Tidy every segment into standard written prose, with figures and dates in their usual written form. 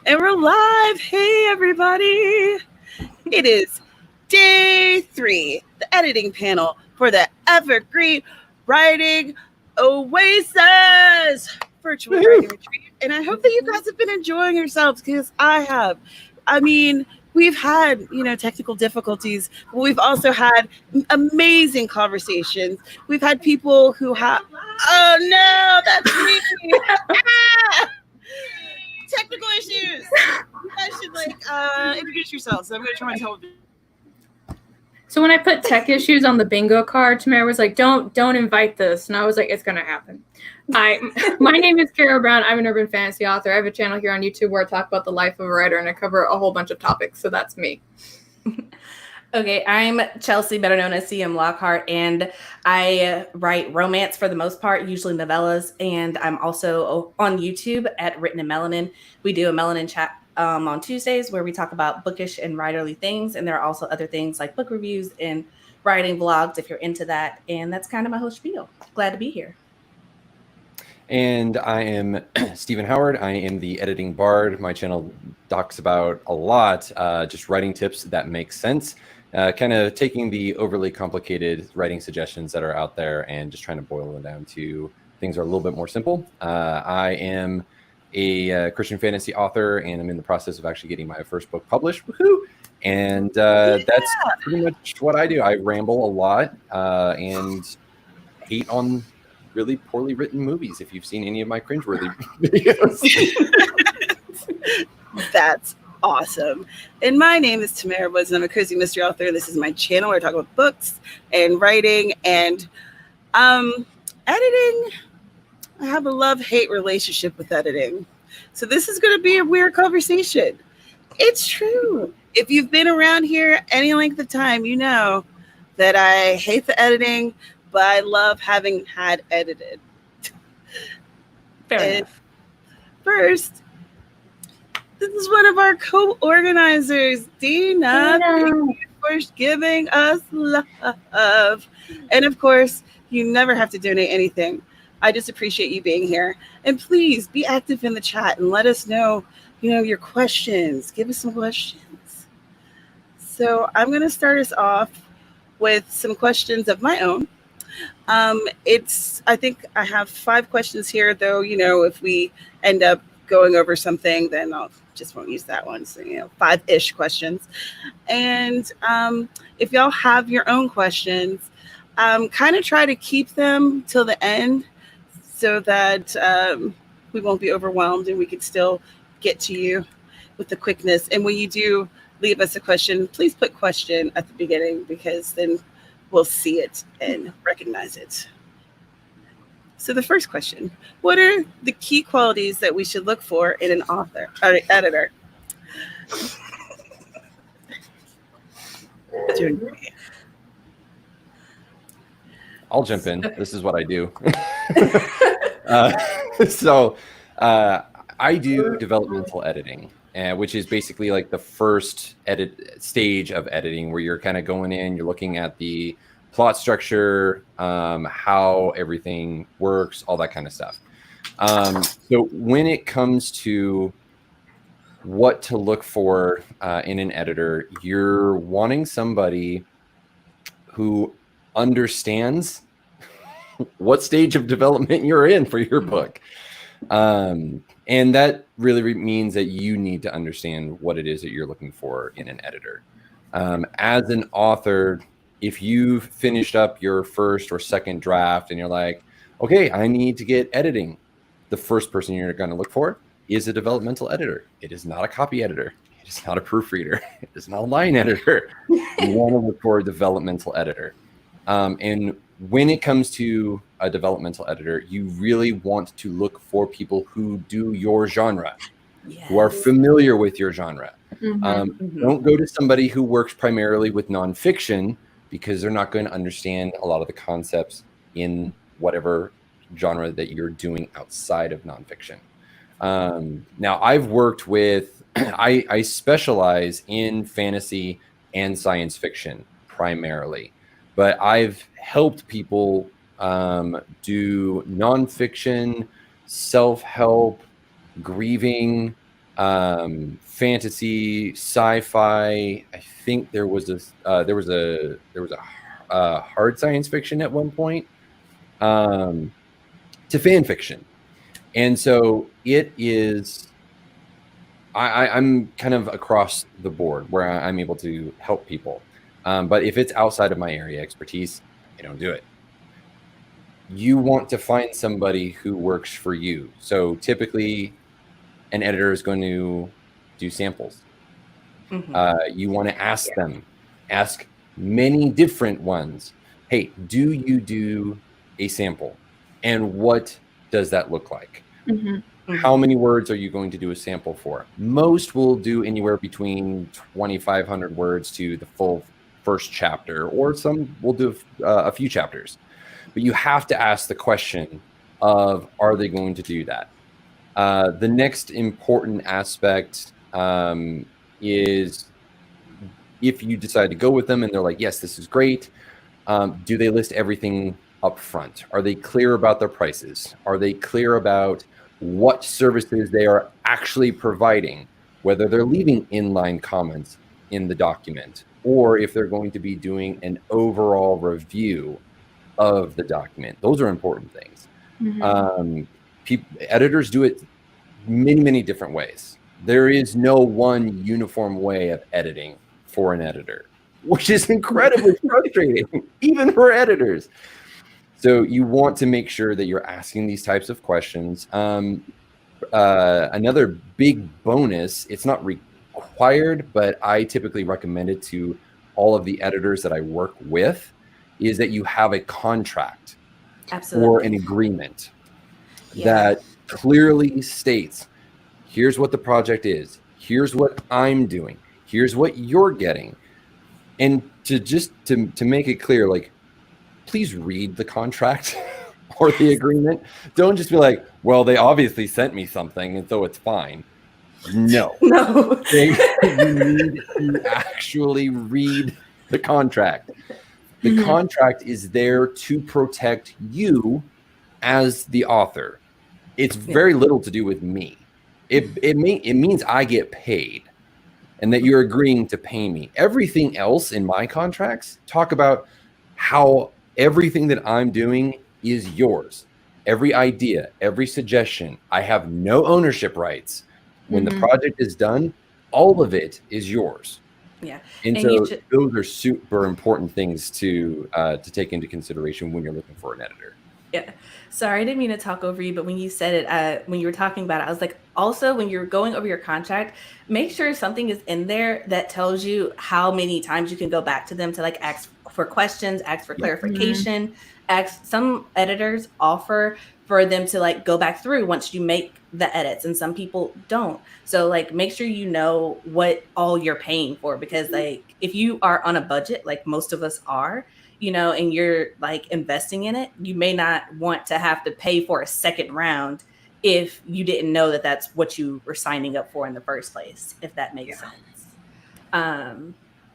And we're live. Hey, everybody. It is day 3, the editing panel for the Evergreen Writing Oasis virtual writing retreat. And I hope that you guys have been enjoying yourselves because I have. I mean, we've had, technical difficulties, but we've also had amazing conversations. We've had people who have, oh no, that's me. Ah! Technical issues. You guys should introduce yourselves. So I'm going to try my television. So when I put tech issues on the bingo card, Tamara was like, don't invite this. And I was like, it's going to happen. My name is Carrow Brown. I'm an urban fantasy author. I have a channel here on YouTube where I talk about the life of a writer, and I cover a whole bunch of topics. So that's me. Okay, I'm Chelsea, better known as CM Lockhart, and I write romance for the most part, usually novellas, and I'm also on YouTube at Written in Melanin. We do a Melanin chat on Tuesdays where we talk about bookish and writerly things, and there are also other things like book reviews and writing vlogs if you're into that, and that's kind of my whole spiel. Glad to be here. And I am Stephen Howard. I am the editing bard. My channel talks about a lot, just writing tips that make sense. Kind of taking the overly complicated writing suggestions that are out there and just trying to boil them down to things that are a little bit more simple. I am a Christian fantasy author, and I'm in the process of actually getting my first book published. Woohoo! And that's pretty much what I do. I ramble a lot and hate on really poorly written movies. If you've seen any of my cringeworthy videos. That's awesome. And my name is Tamara Woods, and I'm a cozy mystery author. This is my channel where I talk about books and writing and editing. I have a love-hate relationship with editing. So this is going to be a weird conversation. It's true. If you've been around here any length of time, you know that I hate the editing, but I love having had edited. Fair enough. First, this is one of our co-organizers, Dina. Thank you for giving us love. And of course, you never have to donate anything. I just appreciate you being here. And please be active in the chat and let us know, your questions. Give us some questions. So I'm going to start us off with some questions of my own. I think I have 5 questions here, though, if we end up going over something, then I'll just won't use that one. So, 5-ish questions. And if y'all have your own questions, kind of try to keep them till the end so that we won't be overwhelmed and we can still get to you with the quickness. And when you do leave us a question, please put question at the beginning, because then we'll see it and recognize it. So the first question, what are the key qualities that we should look for in an author or editor? I'll jump in. This is what I do. I do developmental editing, which is basically like the first stage of editing, where you're kind of going in, you're looking at the plot structure, how everything works, all that kind of stuff. So when it comes to what to look for in an editor, you're wanting somebody who understands what stage of development you're in for your book. And that really means that you need to understand what it is that you're looking for in an editor. As an author, if you've finished up your first or second draft and you're like, okay, I need to get editing, the first person you're going to look for is a developmental editor. It is not a copy editor. It is not a proofreader. It is not a line editor. You want to look for a developmental editor. And when it comes to a developmental editor, you really want to look for people who do your genre, who are familiar with your genre. Don't go to somebody who works primarily with nonfiction, because they're not going to understand a lot of the concepts in whatever genre that you're doing outside of nonfiction. Now, I've worked with, I specialize in fantasy and science fiction primarily, but I've helped people do nonfiction, self-help, grieving, fantasy, sci-fi. I think there was a hard science fiction at one point, to fan fiction. And so it is, I'm kind of across the board where I'm able to help people. But if it's outside of my area of expertise, I don't do it. You want to find somebody who works for you. So typically an editor is going to do samples. You want to ask them, ask many different ones. Hey, do you do a sample? And what does that look like? How many words are you going to do a sample for? Most will do anywhere between 2,500 words to the full first chapter, or some will do a few chapters. But you have to ask the question of, are they going to do that? The next important aspect is, if you decide to go with them and they're like, yes, this is great, do they list everything up front? Are they clear about their prices? Are they clear about what services they are actually providing, whether they're leaving inline comments in the document, or if they're going to be doing an overall review of the document? Those are important things. Editors do it many different ways. There is no one uniform way of editing for an editor, which is incredibly frustrating, even for editors. So you want to make sure that you're asking these types of questions. Another big bonus, it's not required, but I typically recommend it to all of the editors that I work with, is that you have a contract or an agreement that clearly states, here's what the project is, here's what I'm doing, here's what you're getting. And to make it clear, like, please read the contract or the agreement. Don't just be like, well, they obviously sent me something and so it's fine. No. You need to actually read the contract. The contract is there to protect you as the author. It's very little to do with me. It means I get paid and that you're agreeing to pay me. Everything else in my contracts talk about how everything that I'm doing is yours. Every idea, every suggestion, I have no ownership rights. When the project is done, all of it is yours. Yeah. And so those are super important things to take into consideration when you're looking for an editor. Yeah. Sorry, I didn't mean to talk over you, but when you said it, when you were talking about it, I was like, also, when you're going over your contract, make sure something is in there that tells you how many times you can go back to them to like ask for questions, ask for clarification. Some editors offer for them to like go back through once you make the edits, and some people don't. So like make sure you know what all you're paying for, because like if you are on a budget, like most of us are, you know, and you're like investing in it, you may not want to have to pay for a second round if you didn't know that that's what you were signing up for in the first place, if that makes sense.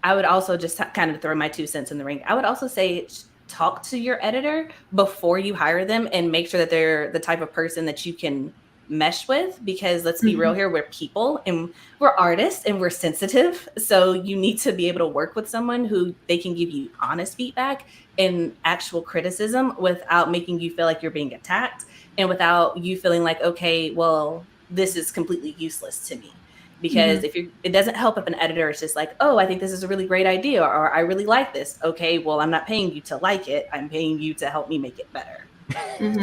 I would also just kind of throw my 2 cents in the ring. I would also say talk to your editor before you hire them and make sure that they're the type of person that you can mesh with, because let's be real here, we're people and we're artists and we're sensitive. So you need to be able to work with someone who they can give you honest feedback and actual criticism without making you feel like you're being attacked, and without you feeling like, okay, well, this is completely useless to me. Because it doesn't help if an editor is just like, oh, I think this is a really great idea, or I really like this. Okay, well, I'm not paying you to like it. I'm paying you to help me make it better.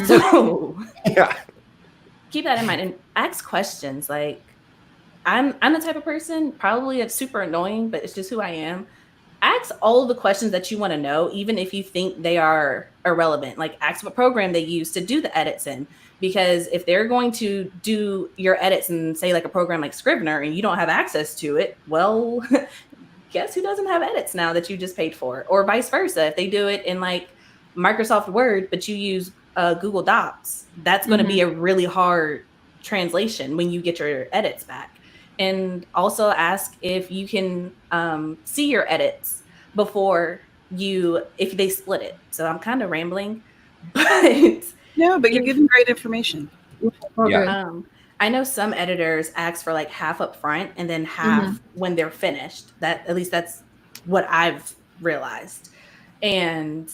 So keep that in mind and ask questions. Like I'm the type of person, probably it's super annoying, but it's just who I am. Ask all of the questions that you want to know, even if you think they are irrelevant. Like ask what program they use to do the edits in. Because if they're going to do your edits in, say, like a program like Scrivener, and you don't have access to it, well, guess who doesn't have edits now that you just paid for? Or vice versa. If they do it in like Microsoft Word, but you use Google Docs, that's going to be a really hard translation when you get your edits back. And also ask if you can see your edits before if they split it. So I'm kind of rambling, but... No, but you're giving great information. I I know some editors ask for like half up front and then half when they're finished. That at least that's what I've realized. And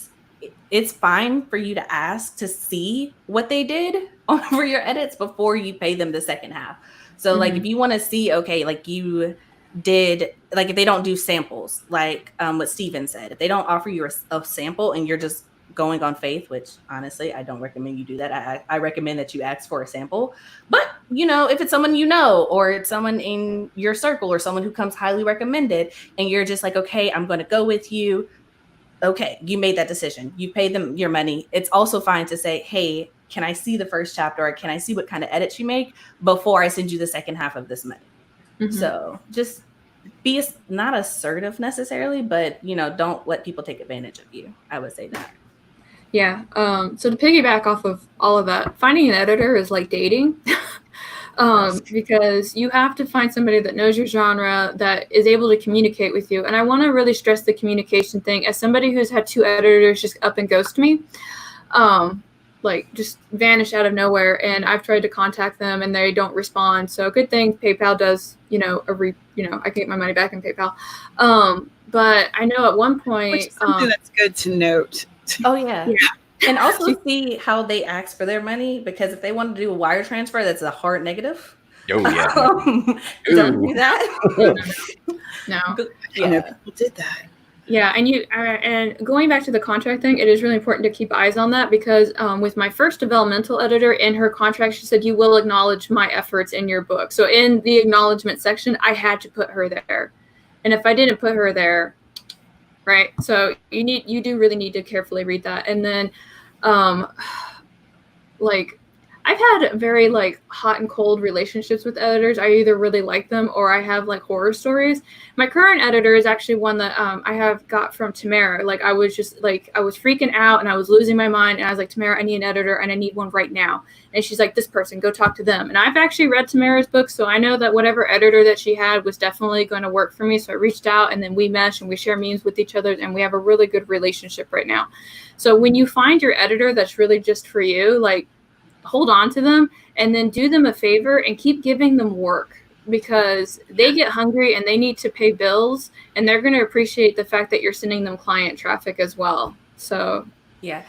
it's fine for you to ask to see what they did over your edits before you pay them the second half. So like if you want to see, okay, like you did, like if they don't do samples, like what Steven said, if they don't offer you a sample and you're just going on faith, which honestly, I don't recommend you do that. I recommend that you ask for a sample. But, you know, if it's someone you know, or it's someone in your circle or someone who comes highly recommended, and you're just like, okay, I'm going to go with you. Okay, you made that decision. You paid them your money. It's also fine to say, hey, can I see the first chapter, or can I see what kind of edits you make before I send you the second half of this money? So just be not assertive necessarily, but, you know, don't let people take advantage of you. I would say that. Yeah. So to piggyback off of all of that, finding an editor is like dating. Because you have to find somebody that knows your genre, that is able to communicate with you. And I want to really stress the communication thing. As somebody who's had 2 editors just up and ghost me, like just vanish out of nowhere, and I've tried to contact them and they don't respond. So good thing PayPal does, you know, I can get my money back in PayPal. But I know at one point, which is something that's good to note. Oh yeah. And also see how they ask for their money, because if they want to do a wire transfer, that's a hard negative. Oh yeah. Don't do that. No. Yeah. People did that. Yeah, and going back to the contract thing, it is really important to keep eyes on that, because with my first developmental editor, in her contract, she said, you will acknowledge my efforts in your book. So in the acknowledgement section, I had to put her there. And if I didn't put her there, right? So you do really need to carefully read that. And then like I've had very like hot and cold relationships with editors. I either really like them or I have like horror stories. My current editor is actually one that I have got from Tamara. Like I was freaking out and I was losing my mind, and I was like, Tamara, I need an editor and I need one right now. And she's like, this person, go talk to them. And I've actually read Tamara's book, so I know that whatever editor that she had was definitely going to work for me. So I reached out, and then we mesh and we share memes with each other, and we have a really good relationship right now. So when you find your editor that's really just for you, like hold on to them and then do them a favor and keep giving them work, because they get hungry and they need to pay bills, and they're going to appreciate the fact that you're sending them client traffic as well. So yeah.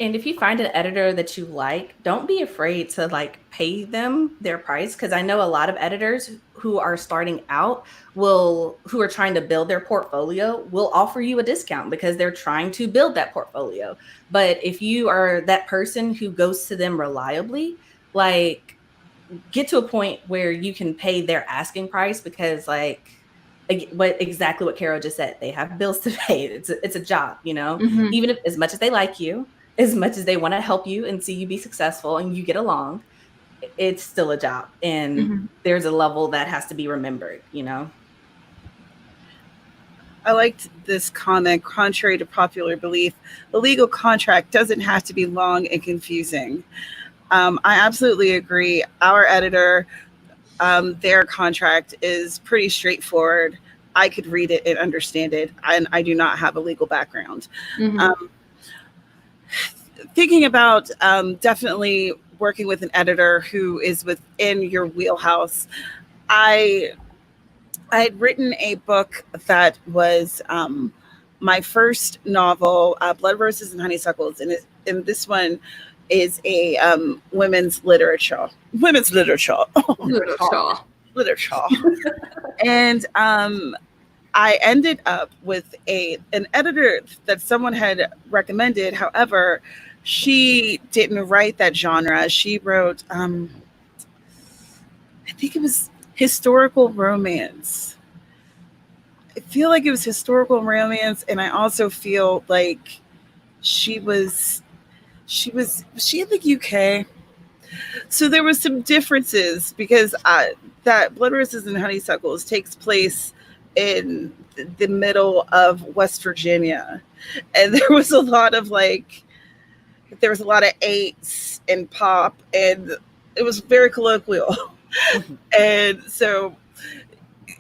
And if you find an editor that you like, don't be afraid to like pay them their price, because I know a lot of editors who are starting out who are trying to build their portfolio will offer you a discount because they're trying to build that portfolio. But if you are that person who goes to them reliably, like get to a point where you can pay their asking price, because like exactly what Carrow just said, they have bills to pay. It's a job, you know, even if as much as they like you, as much as they want to help you and see you be successful and you get along, it's still a job. And there's a level that has to be remembered, you know? I liked this comment. Contrary to popular belief, the legal contract doesn't have to be long and confusing. I absolutely agree. Our editor, their contract is pretty straightforward. I could read it and understand it, and I do not have a legal background. Thinking about definitely working with an editor who is within your wheelhouse. I had written a book that was my first novel, Blood Roses and Honeysuckles, and this one is a women's literature. And I ended up with an editor that someone had recommended. However, she didn't write that genre. She wrote, I think it was historical romance. I feel like it was historical romance, and I also feel like she was in the UK. So there was some differences, because that Blood Roses and Honeysuckles takes place in the middle of West Virginia, and there was a lot of eights and pop, and it was very colloquial. And so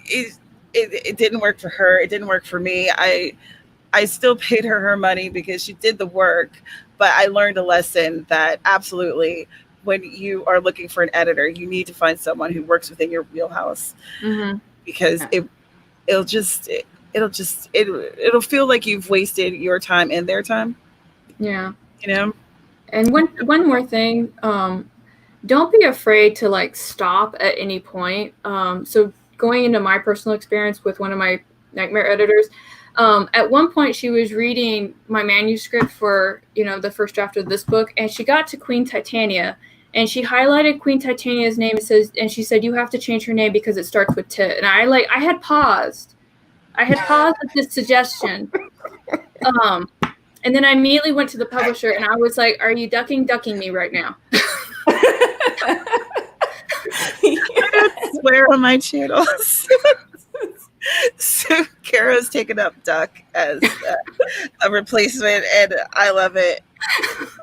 it didn't work for her. It didn't work for me. I still paid her money because she did the work, but I learned a lesson that absolutely when you are looking for an editor, you need to find someone who works within your wheelhouse, because it'll feel like you've wasted your time and their time. Yeah. You know? And one more thing, don't be afraid to like stop at any point. So going into my personal experience with one of my nightmare editors, at one point she was reading my manuscript for, the first draft of this book, and she got to Queen Titania, and she highlighted Queen Titania's name and she said, you have to change her name because it starts with Tit. And I had paused at this suggestion. And then I immediately went to the publisher and I was like, are you ducking me right now? I don't swear on my channels. So Carrow's taken up Duck as a replacement, and I love it.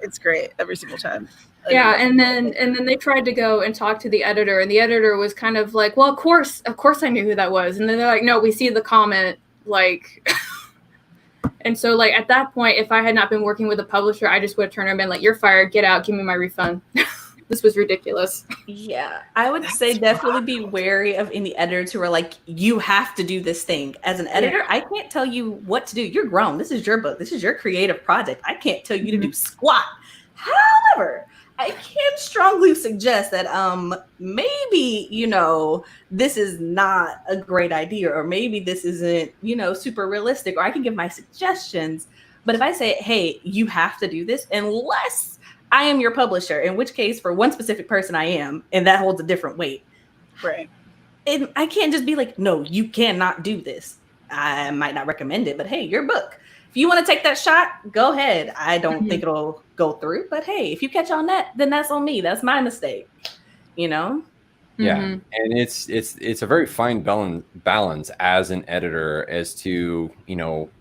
It's great every single time. Yeah, and then they tried to go and talk to the editor, and the editor was kind of like, well, of course I knew who that was. And then they're like, no, we see the comment, like... And so, like, at that point, if I had not been working with a publisher, I just would have turned around and been like, you're fired, get out, give me my refund. This was ridiculous. Yeah, I would say definitely be wary of any editors who are like, you have to do this thing. As an editor, I can't tell you what to do. You're grown. This is your book. This is your creative project. I can't tell you to do squat. However, I can strongly suggest that maybe, this is not a great idea, or maybe this isn't, super realistic, or I can give my suggestions. But if I say, hey, you have to do this, unless I am your publisher, in which case for one specific person I am, and that holds a different weight. Right. And I can't just be like, no, you cannot do this. I might not recommend it, but hey, your book. If you want to take that shot, go ahead. I don't think it'll go through, but hey, if you catch on that, then that's on me. That's my mistake. Yeah, and it's a very fine balance as an editor as to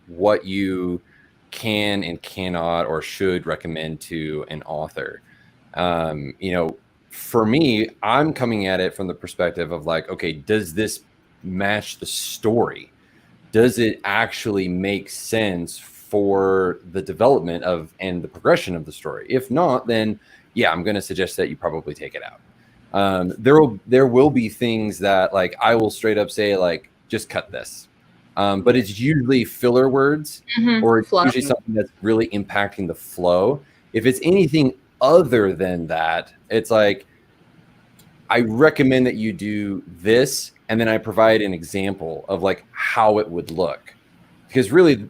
what you can and cannot or should recommend to an author. For me, I'm coming at it from the perspective of like, okay, does this match the story? Does it actually make sense for the development of and the progression of the story? If not, then yeah, I'm going to suggest that you probably take it out. There will be things that like I will straight up say like just cut this, but it's usually filler words or it's usually something that's really impacting the flow. If it's anything other than that, it's like I recommend that you do this. And then I provide an example of like how it would look, because really,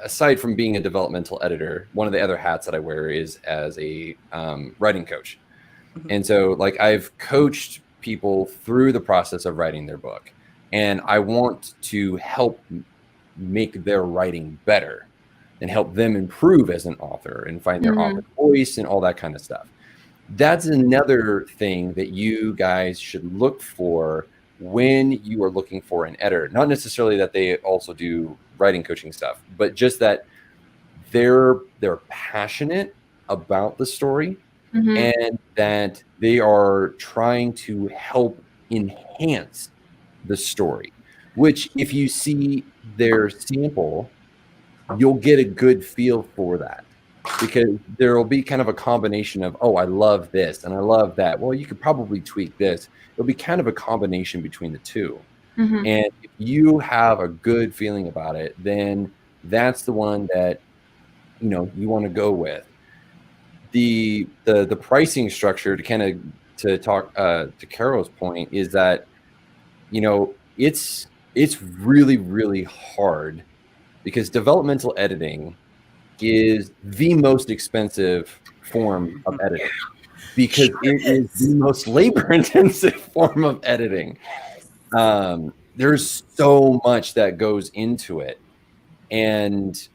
aside from being a developmental editor, one of the other hats that I wear is as a writing coach. And so like I've coached people through the process of writing their book, and I want to help make their writing better and help them improve as an author and find their author voice and all that kind of stuff. That's another thing that you guys should look for when you are looking for an editor. Not necessarily that they also do writing coaching stuff, but just that they're passionate about the story and that they are trying to help enhance the story, which if you see their sample, you'll get a good feel for that. Because there will be kind of a combination of, oh, I love this and I love that. Well, you could probably tweak this. It'll be kind of a combination between the two. And if you have a good feeling about it, then that's the one that, you want to go with. The pricing structure to talk to Carrow's point is that, it's really, really hard because developmental editing is the most expensive form of editing because it is the most labor intensive form of editing. There's so much that goes into it. And,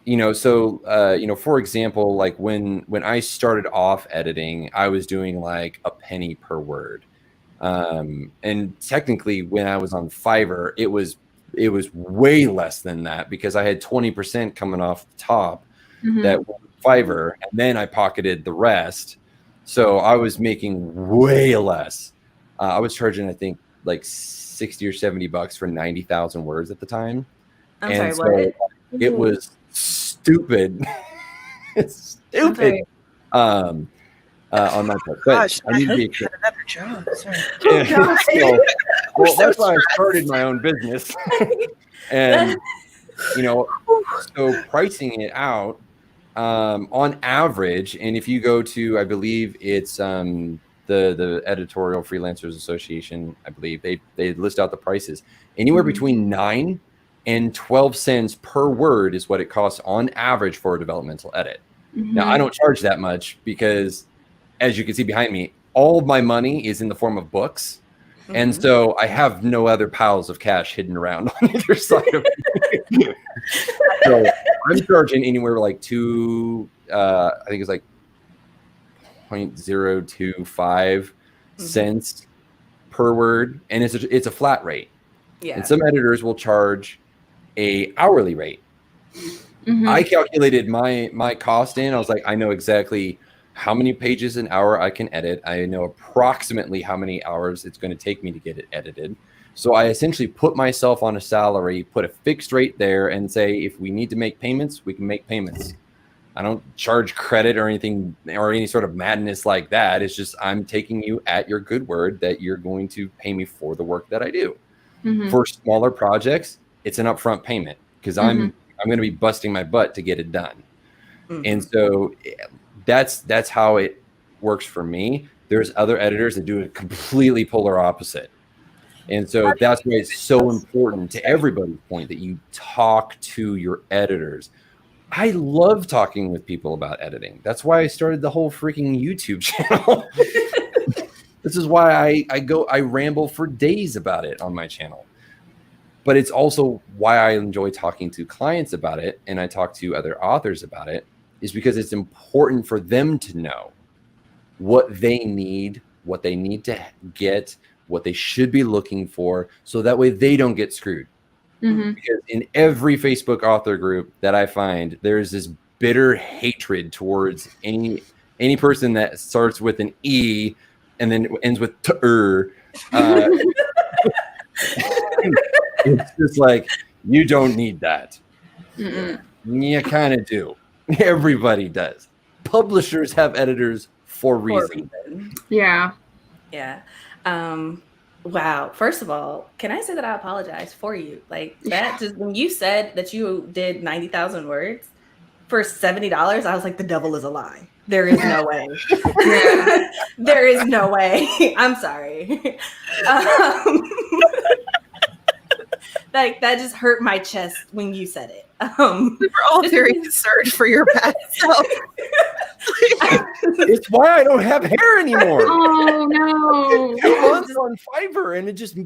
for example, like when I started off editing, I was doing like a penny per word. And technically when I was on Fiverr, it was way less than that because I had 20% coming off the top that was Fiverr, and then I pocketed the rest. So I was making way less. I was charging, I think, like $60 or $70 for 90,000 words at the time. I'm sorry, what? It was stupid. It's stupid. on my part. But Gosh, I need to hope be you had another job. Sorry. Yeah. So, well, so that's why I stressed. started my own business. And so pricing it out on average, and if you go to, I believe it's the Editorial Freelancers Association, I believe they list out the prices. Anywhere between 9 and 12 cents per word is what it costs on average for a developmental edit. Now, I don't charge that much because, as you can see behind me, all of my money is in the form of books. And so I have no other piles of cash hidden around on either side of me. So I'm charging anywhere like I think it's like 0.025 cents per word. And it's a flat rate. Yeah. And some editors will charge a hourly rate. I calculated my cost in. I was like, I know exactly how many pages an hour I can edit. I know approximately how many hours it's going to take me to get it edited. So I essentially put myself on a salary, put a fixed rate there, and say, if we need to make payments, we can make payments. I don't charge credit or anything or any sort of madness like that. It's just I'm taking you at your good word that you're going to pay me for the work that I do. For smaller projects, it's an upfront payment because I'm going to be busting my butt to get it done. And so that's how it works for me. There's other editors that do a completely polar opposite. And so that's why it's so important, to everybody's point, that you talk to your editors. I love talking with people about editing. That's why I started the whole freaking YouTube channel. This is why I ramble for days about it on my channel. But it's also why I enjoy talking to clients about it, and I talk to other authors about it, is because it's important for them to know what they need to get, what they should be looking for, so that way they don't get screwed. Because in every Facebook author group that I find, there's this bitter hatred towards any person that starts with an E and then ends with t-er. It's just like, you don't need that. You kind of do. Everybody does. Publishers have editors for a reason. Yeah. Yeah. Wow. First of all, can I say that I apologize for you? Like that, just when you said that you did 90,000 words for $70, I was like, the devil is a lie. There is no way. There is no way. I'm sorry. Like that just hurt my chest when you said it. We were all very concerned for your bad self. It's why I don't have hair anymore. Oh no! 2 months on Fiverr and it just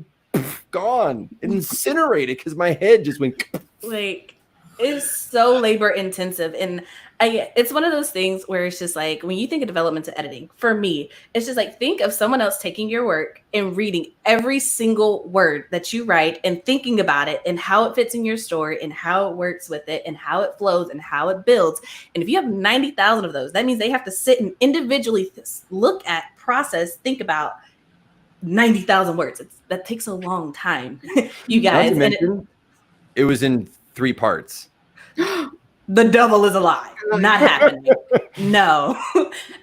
gone, incinerated because my head just went. Like it's so labor intensive, and it's one of those things where it's just like when you think of development to editing, for me, it's just like think of someone else taking your work and reading every single word that you write and thinking about it and how it fits in your story and how it works with it and how it flows and how it builds. And if you have 90,000 of those, that means they have to sit and individually look at, process, think about 90,000 words. That takes a long time, you guys. And it was in 3 parts. The devil is a lie. Not happening. No.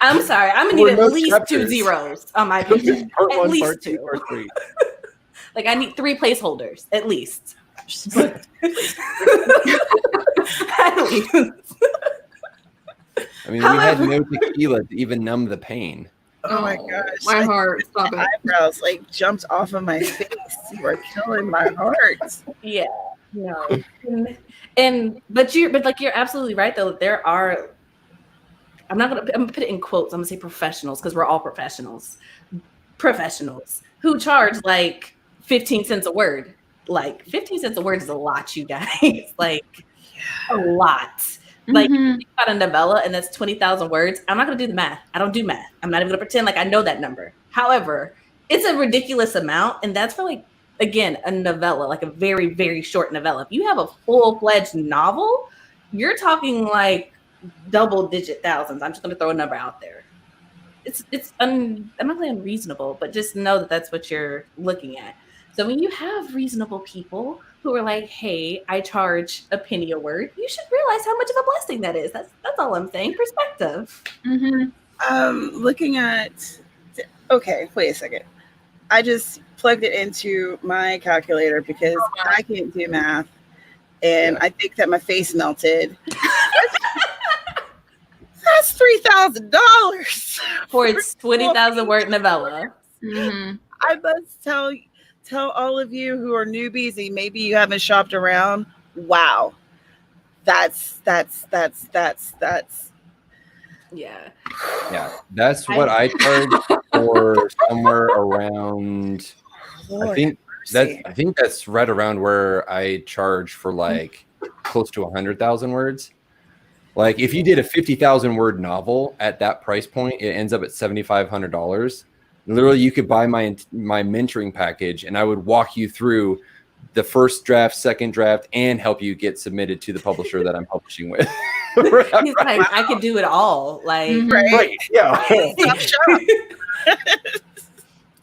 I'm sorry. I'm gonna need at least chapters. 2 zeros on my page. Part at 1, least part 2, 2. part 3. Like I need 3 placeholders at least. At least. I mean, we had no tequila to even numb the pain. Oh my gosh. My heart. Stop My it. eyebrows like jumped off of my face. You are killing my heart. Yeah. No. But you're absolutely right though. There are, I'm gonna put it in quotes. I'm gonna say professionals because we're all professionals who charge like 15 cents a word. Like 15 cents a word is a lot, you guys. Like a lot. Like if you think about a novella and that's 20,000 words. I'm not gonna do the math. I don't do math. I'm not even gonna pretend like I know that number. However, it's a ridiculous amount, and that's for like, again, a novella, like a very, very short novella. If you have a full-fledged novel, you're talking like double-digit thousands. I'm just going to throw a number out there. I'm not saying unreasonable, but just know that that's what you're looking at. So when you have reasonable people who are like, hey, I charge a penny a word, you should realize how much of a blessing that is. That's all I'm saying. Perspective. Looking at, okay, wait a second. I just plugged it into my calculator because I can't do math, and I think that my face melted. That's $3,000 for its 20,000 word novella. Mm-hmm. I must tell all of you who are newbies and maybe you haven't shopped around. Wow, that's Yeah. That's what I charge for somewhere around. Lord, I think that's right around where I charge for like close to 100,000 words. Like if you did a 50,000 word novel at that price point, it ends up at $7,500. Literally, you could buy my mentoring package, and I would walk you through the first draft, second draft, and help you get submitted to the publisher that I'm publishing with. He's like, I could do it all. Like, right? Yeah.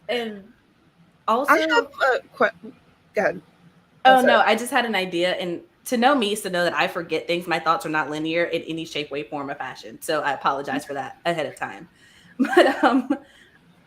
And also, I have go ahead. Oh no, I just had an idea, and to know me is to know that I forget things. My thoughts are not linear in any shape, way, form, or fashion. So I apologize for that ahead of time. But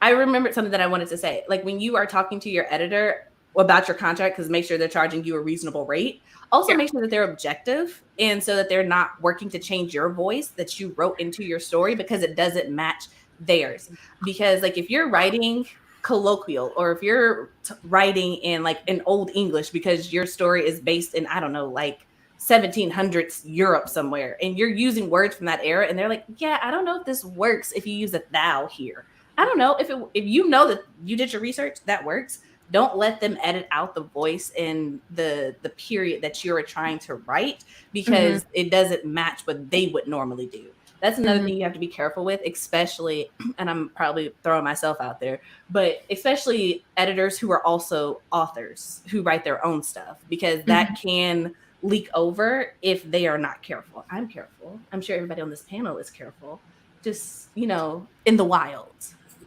I remembered something that I wanted to say. Like when you are talking to your editor about your contract, because make sure they're charging you a reasonable rate. Also make sure that they're objective, and so that they're not working to change your voice that you wrote into your story because it doesn't match theirs. Because like if you're writing colloquial, or if you're writing in like an old English because your story is based in, I don't know, like 1700s Europe somewhere, and you're using words from that era, and they're like, yeah, I don't know if this works if you use a thou here. I don't know if you know that you did your research, that works. Don't let them edit out the voice in the period that you're trying to write because it doesn't match what they would normally do. That's another thing you have to be careful with, especially, and I'm probably throwing myself out there, but especially editors who are also authors who write their own stuff, because that can leak over if they are not careful. I'm careful. I'm sure everybody on this panel is careful. Just, in the wild,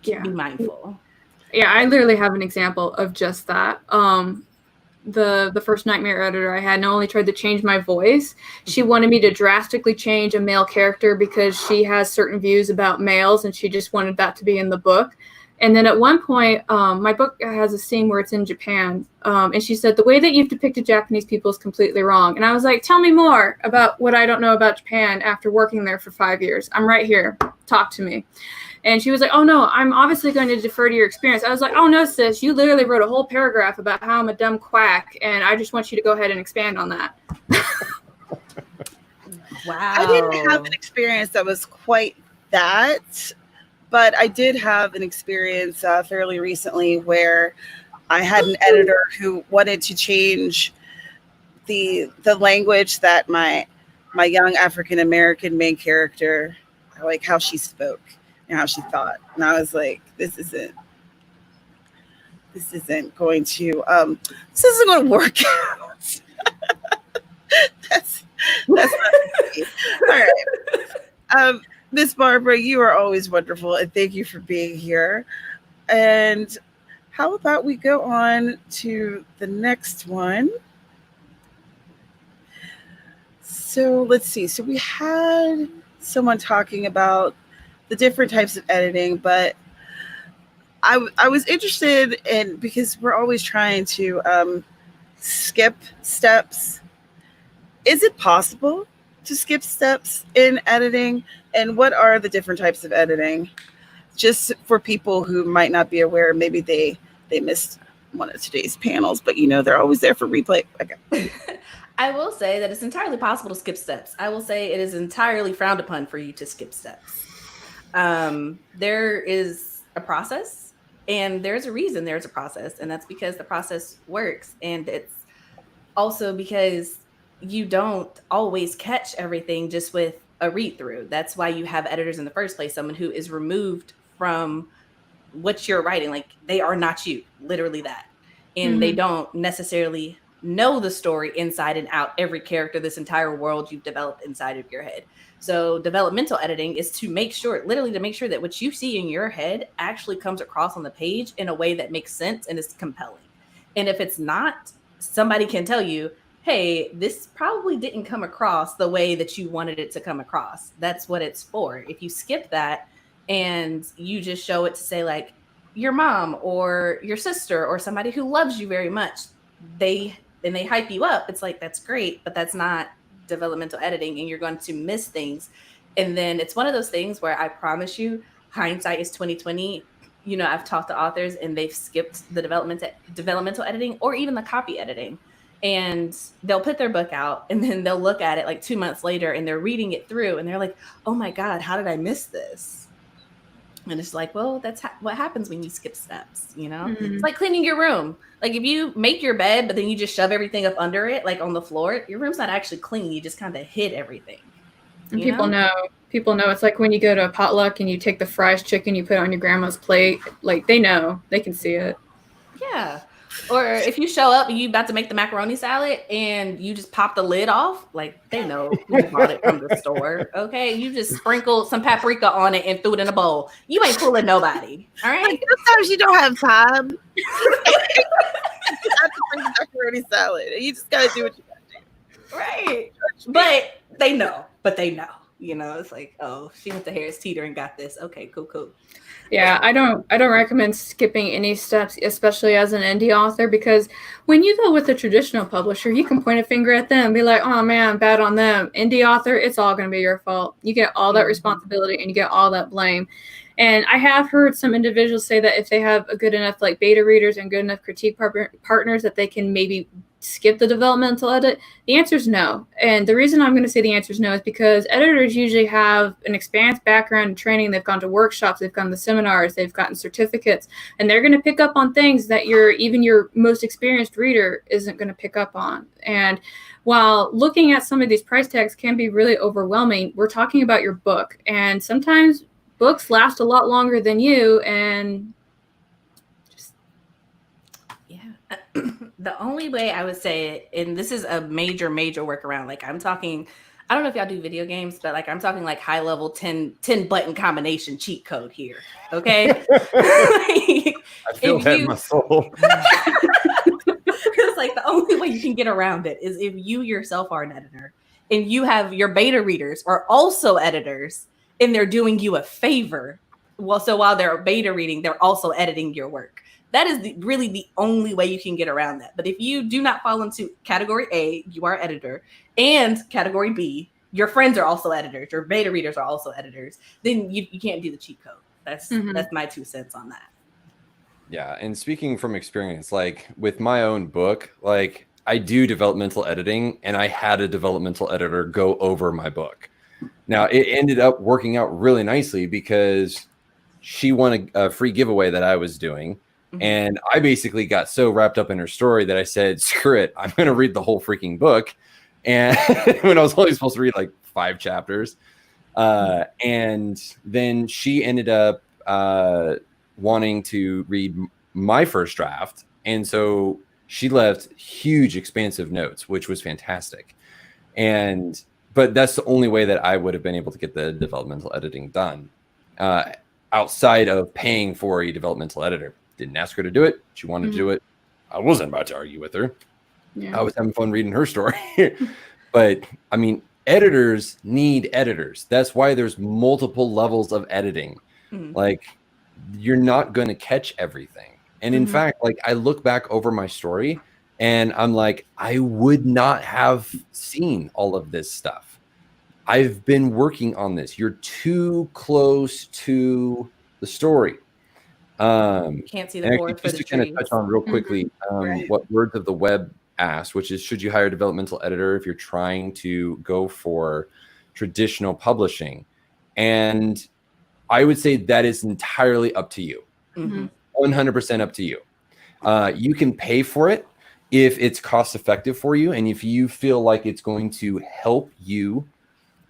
be mindful. Yeah, I literally have an example of just that. The first Nightmare editor I had not only tried to change my voice, she wanted me to drastically change a male character because she has certain views about males and she just wanted that to be in the book. And then at one point, my book has a scene where it's in Japan. And she said, the way that you've depicted Japanese people is completely wrong. And I was like, tell me more about what I don't know about Japan after working there for 5 years. I'm right here. Talk to me. And she was like, oh, no, I'm obviously going to defer to your experience. I was like, oh, no, sis, you literally wrote a whole paragraph about how I'm a dumb quack, and I just want you to go ahead and expand on that. Wow. I didn't have an experience that was quite that, but I did have an experience fairly recently where I had an editor who wanted to change the language that my young African-American main character, like how she spoke and how she thought. And I was like, this isn't going to work out. that's not me. All right. Miss Barbara, you are always wonderful, and thank you for being here. And how about we go on to the next one? So let's see. So we had someone talking about the different types of editing, but I was interested in, because we're always trying to skip steps. Is it possible to skip steps in editing? And what are the different types of editing? Just for people who might not be aware, maybe they missed one of today's panels, but they're always there for replay. Okay. I will say that it's entirely possible to skip steps. I will say it is entirely frowned upon for you to skip steps. There is a process, and there's a reason there's a process, and that's because the process works. And it's also because you don't always catch everything just with a read through. That's why you have editors in the first place, someone who is removed from what you're writing. Like, they are not you, literally that. And they don't necessarily know the story inside and out, every character, this entire world you've developed inside of your head. So developmental editing is to make sure that what you see in your head actually comes across on the page in a way that makes sense and is compelling. And if it's not, somebody can tell you, hey, this probably didn't come across the way that you wanted it to come across. That's what it's for. If you skip that, and you just show it to say like your mom or your sister or somebody who loves you very much, they hype you up. It's like, that's great, but that's not developmental editing, and you're going to miss things. And then it's one of those things where I promise you, hindsight is 2020. You know, I've talked to authors and they've skipped the developmental editing or even the copy editing. And they'll put their book out and then they'll look at it like 2 months later and they're reading it through and they're like, oh my God, how did I miss this? And it's like, well, that's what happens when you skip steps, you know? Mm-hmm. It's like cleaning your room. Like if you make your bed, but then you just shove everything up under it, like on the floor, your room's not actually clean. You just kind of hid everything. And people know. It's like when you go to a potluck and you take the fries chicken, you put it on your grandma's plate. Like they know, they can see it. Yeah. Or if you show up and you about to make the macaroni salad and you just pop the lid off, like they know who bought it from the store. Okay. You just sprinkled some paprika on it and threw it in a bowl. You ain't fooling nobody. All right. Like, sometimes you don't have time. You have to bring the macaroni salad. You just gotta do what you gotta do. Right. But they know. You know, it's like, oh, she went to Harris Teeter and got this. Okay, cool. Yeah, I don't recommend skipping any steps, especially as an indie author, because when you go with a traditional publisher, you can point a finger at them and be like, oh man, bad on them. Indie author, it's all going to be your fault. You get all that responsibility and you get all that blame. And I have heard some individuals say that if they have a good enough like beta readers and good enough critique partners that they can maybe skip the developmental edit. The answer is no. And the reason I'm going to say the answer is no is because editors usually have an expansive background in training. They've gone to workshops, they've gone to seminars, they've gotten certificates, and they're going to pick up on things that even your most experienced reader isn't going to pick up on. And while looking at some of these price tags can be really overwhelming, we're talking about your book. And sometimes books last a lot longer than you, and the only way I would say it, and this is a major workaround, like I'm talking, I don't know if y'all do video games, but like I'm talking like high level 10 button combination cheat code here. Okay. I feel that in my soul. It's like the only way you can get around it is if you yourself are an editor and you have your beta readers are also editors and they're doing you a favor. Well, so while they're beta reading, they're also editing your work. That is really the only way you can get around that. But if you do not fall into category A, you are editor, and category B, your friends are also editors, your beta readers are also editors, then you can't do the cheat code. That's my 2 cents on that. Yeah, and speaking from experience, like with my own book, like I do developmental editing, and I had a developmental editor go over my book. Now, it ended up working out really nicely because she won a free giveaway that I was doing. And I basically got so wrapped up in her story that I said, screw it, I'm going to read the whole freaking book. And when I was only supposed to read like 5 chapters. And then she ended up wanting to read my first draft. And so she left huge, expansive notes, which was fantastic. But that's the only way that I would have been able to get the developmental editing done outside of paying for a developmental editor. Didn't ask her to do it. She wanted to do it. I wasn't about to argue with her. Yeah. I was having fun reading her story. But I mean, editors need editors. That's why there's multiple levels of editing. Like you're not going to catch everything. And in fact, like I look back over my story and I'm like, I would not have seen all of this stuff. I've been working on this. You're too close to the story. Can't see the board for just the to kind of touch on real quickly what Words of the Web asked, which is, should you hire a developmental editor if you're trying to go for traditional publishing? And I would say that is entirely up to you. 100% up to you. You can pay for it if it's cost effective for you and if you feel like it's going to help you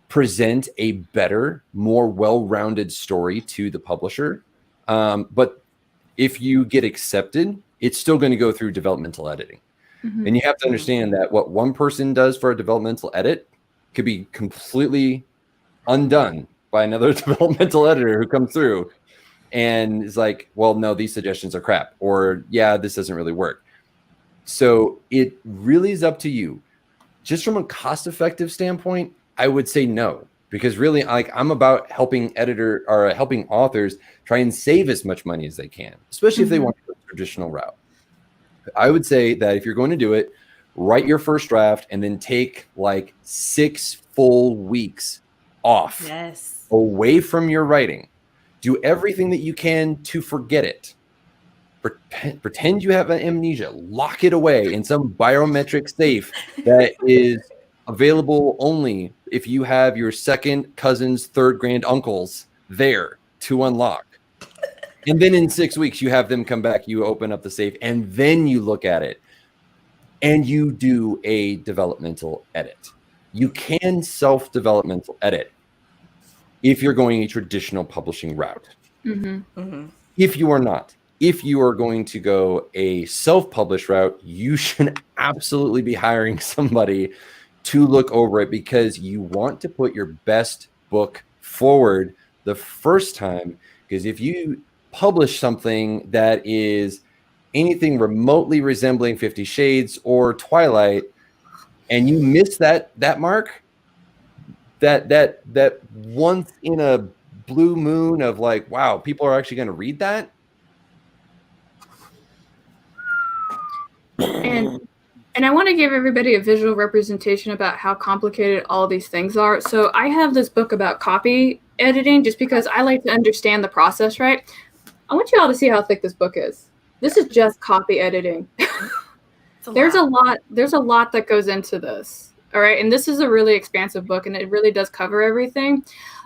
present a better, more well-rounded story to the publisher. But if you get accepted, it's still going to go through developmental editing. And you have to understand that what one person does for a developmental edit could be completely undone by another developmental editor who comes through and is like, well, no, these suggestions are crap, or yeah, this doesn't really work. So it really is up to you. Just from a cost-effective standpoint, I would say no, because really, like, I'm about helping helping authors try and save as much money as they can, especially if they want to go the traditional route. I would say that if you're going to do it, write your first draft and then take like 6 full weeks off away from your writing. Do everything that you can to forget it. Pretend you have an amnesia. Lock it away in some biometric safe that is available only if you have your second cousin's third grand uncles there to unlock. And then in 6 weeks, you have them come back, you open up the safe, and then you look at it and you do a developmental edit. You can self-developmental edit if you're going a traditional publishing route. If you are not, if you are going to go a self-published route, you should absolutely be hiring somebody to look over it, because you want to put your best book forward the first time. Because if you publish something that is anything remotely resembling 50 Shades or Twilight, and you miss that mark, that once in a blue moon of like, wow, people are actually going to read that. And I want to give everybody a visual representation about how complicated all these things are. So I have this book about copy editing just because I like to understand the process, right? I want you all to see how thick this book is. This is just copy editing. There's a lot that goes into this. All right. And this is a really expansive book, and it really does cover everything.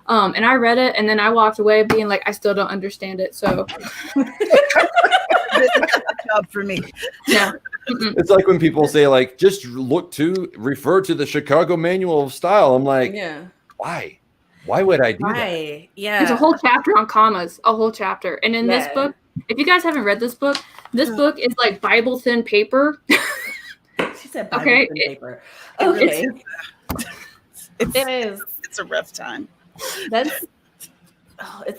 And I read it, and then I walked away being like, I still don't understand it. So This is a job for me. yeah. It's like when people say, like, just refer to the Chicago Manual of Style. I'm like, why? Why would I do that? Yeah. There's a whole chapter on commas, a whole chapter. And in this book, if you guys haven't read this book is like Bible thin paper. She said Bible thin paper. Okay. It's a rough time.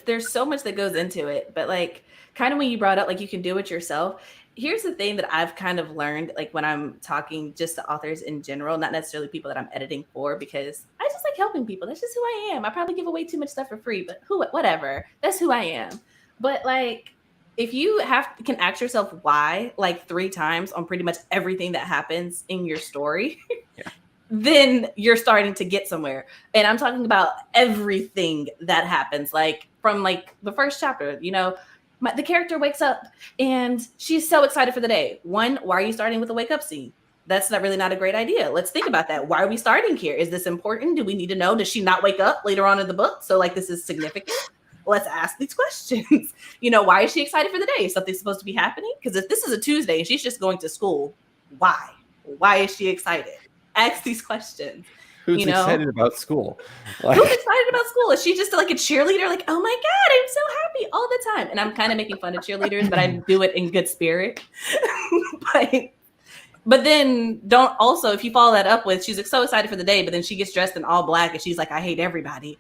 There's so much that goes into it, but like kind of when you brought up like you can do it yourself. Here's the thing that I've kind of learned, like when I'm talking just to authors in general, not necessarily people that I'm editing for, because I just like helping people. That's just who I am. I probably give away too much stuff for free, but whatever. That's who I am. But like, if you can ask yourself why like 3 times on pretty much everything that happens in your story, then you're starting to get somewhere. And I'm talking about everything that happens, like from like the first chapter, you know, the character wakes up and she's so excited for the day. 1, why are you starting with a wake up scene? That's not a great idea. Let's think about that. Why are we starting here? Is this important? Do we need to know? Does she not wake up later on in the book? So like, this is significant. Let's ask these questions. You know, why is she excited for the day? Is something supposed to be happening? Because if this is a Tuesday and she's just going to school, why? Why is she excited? Ask these questions. Who's excited about school? Who's excited about school? Is she just like a cheerleader? Like, oh my God, I'm so happy all the time. And I'm kind of making fun of cheerleaders, but I do it in good spirit. But then don't also, if you follow that up with, she's like so excited for the day, but then she gets dressed in all black and she's like, I hate everybody.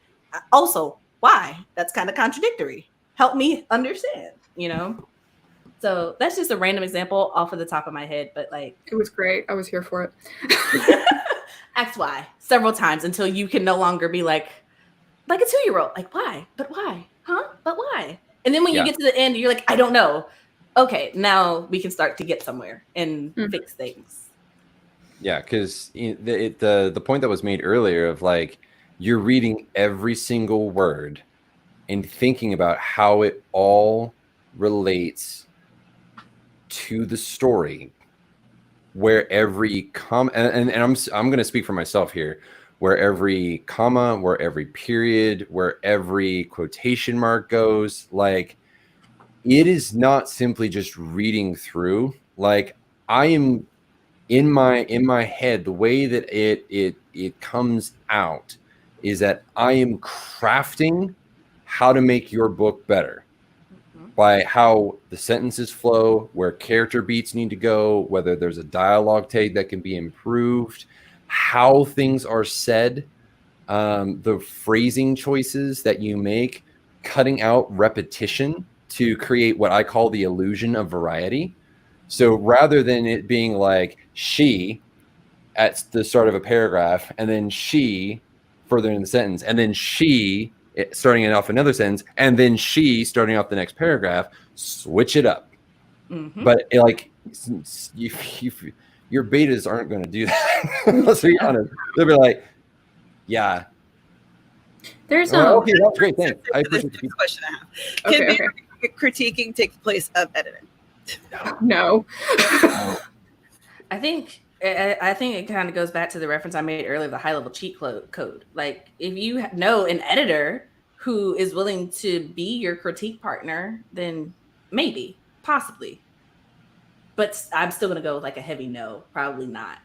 Also, why? That's kind of contradictory. Help me understand, you know? So that's just a random example off of the top of my head, but like. It was great. I was here for it. Ask why several times until you can no longer be like a 2-year-old. Like, why? But why? Huh? But why? And then when you get to the end, you're like, I don't know. Okay, now we can start to get somewhere and fix things. Yeah, because the point that was made earlier of like, you're reading every single word and thinking about how it all relates to the story, where every comma, and I'm going to speak for myself here, where every comma, where every period, where every quotation mark goes, like, it is not simply just reading through. Like, I am in my head, the way that it comes out is that I am crafting how to make your book better by how the sentences flow, where character beats need to go, whether there's a dialogue tag that can be improved, how things are said, the phrasing choices that you make, cutting out repetition to create what I call the illusion of variety. So rather than it being like she at the start of a paragraph and then she further in the sentence, and then she starting it off another sentence, and then she starting off the next paragraph. Switch it up. But like your betas aren't going to do that. Let's be honest. They'll be like, yeah. There's okay, that's great. Thanks. I appreciate the question I have. Can beta critiquing take the place of editing? No. I think it kind of goes back to the reference I made earlier, the high-level cheat code. Like, if you know an editor who is willing to be your critique partner, then maybe, possibly. But I'm still going to go with like a heavy no, probably not.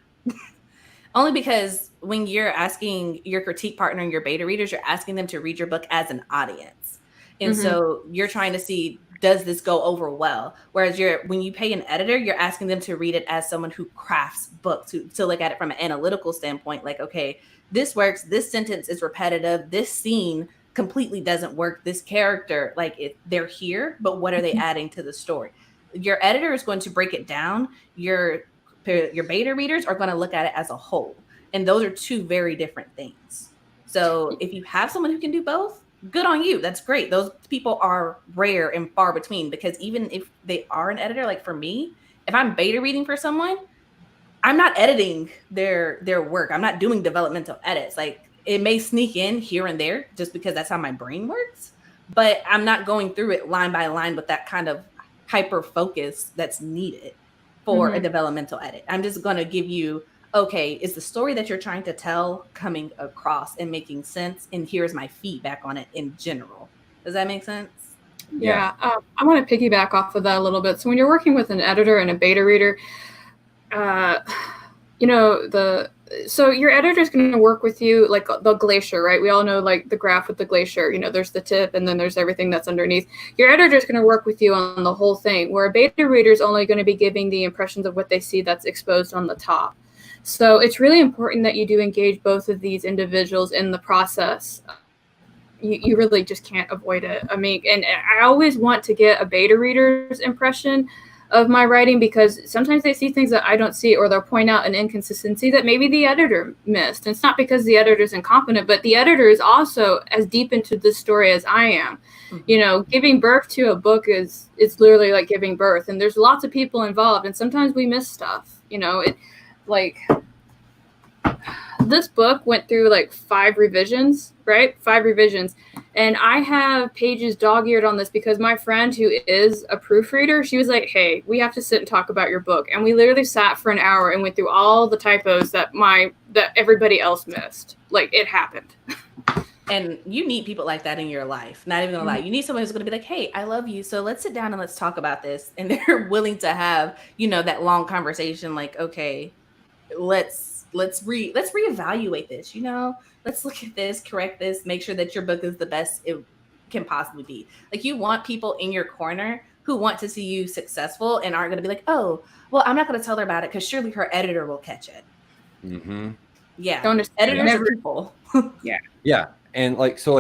Only because when you're asking your critique partner and your beta readers, you're asking them to read your book as an audience. And so you're trying to see, does this go over well? Whereas when you pay an editor, you're asking them to read it as someone who crafts books, to look at it from an analytical standpoint. Like, okay, this works. This sentence is repetitive. This scene completely doesn't work. This character, like they're here, but what are they adding to the story? Your editor is going to break it down. Your beta readers are going to look at it as a whole. And those are two very different things. So if you have someone who can do both, good on you. That's great. Those people are rare and far between, because even if they are an editor, like for me, if I'm beta reading for someone, I'm not editing their work. I'm not doing developmental edits. Like, it may sneak in here and there just because that's how my brain works, but I'm not going through it line by line with that kind of hyper focus that's needed for a developmental edit. I'm just going to give you, okay, is the story that you're trying to tell coming across and making sense? And here's my feedback on it in general. Does that make sense? Yeah. I want to piggyback off of that a little bit. So when you're working with an editor and a beta reader, so your editor is going to work with you like the glacier, right? We all know like the graph with the glacier, there's the tip and then there's everything that's underneath. Your editor is going to work with you on the whole thing, where a beta reader is only going to be giving the impressions of what they see that's exposed on the top. So it's really important that you do engage both of these individuals in the process. You really just can't avoid it. I mean, and I always want to get a beta reader's impression of my writing, because sometimes they see things that I don't see, or they'll point out an inconsistency that maybe the editor missed. And it's not because the editor is incompetent, but the editor is also as deep into the story as I am. Giving birth to a book is literally like giving birth, and there's lots of people involved, and sometimes we miss stuff. This book went through like 5 revisions, right? 5 revisions. And I have pages dog-eared on this because my friend, who is a proofreader, she was like, hey, we have to sit and talk about your book. And we literally sat for an hour and went through all the typos that everybody else missed. Like, it happened. And you need people like that in your life. Not even gonna lie. You need someone who's gonna be like, hey, I love you, so let's sit down and let's talk about this. And they're willing to have, that long conversation, like, okay, let's reevaluate this, let's look at this, correct this, make sure that your book is the best it can possibly be. Like, you want people in your corner who want to see you successful and aren't going to be like, oh, well, I'm not going to tell her about it because surely her editor will catch it. Yeah. Editors are people. Yeah. And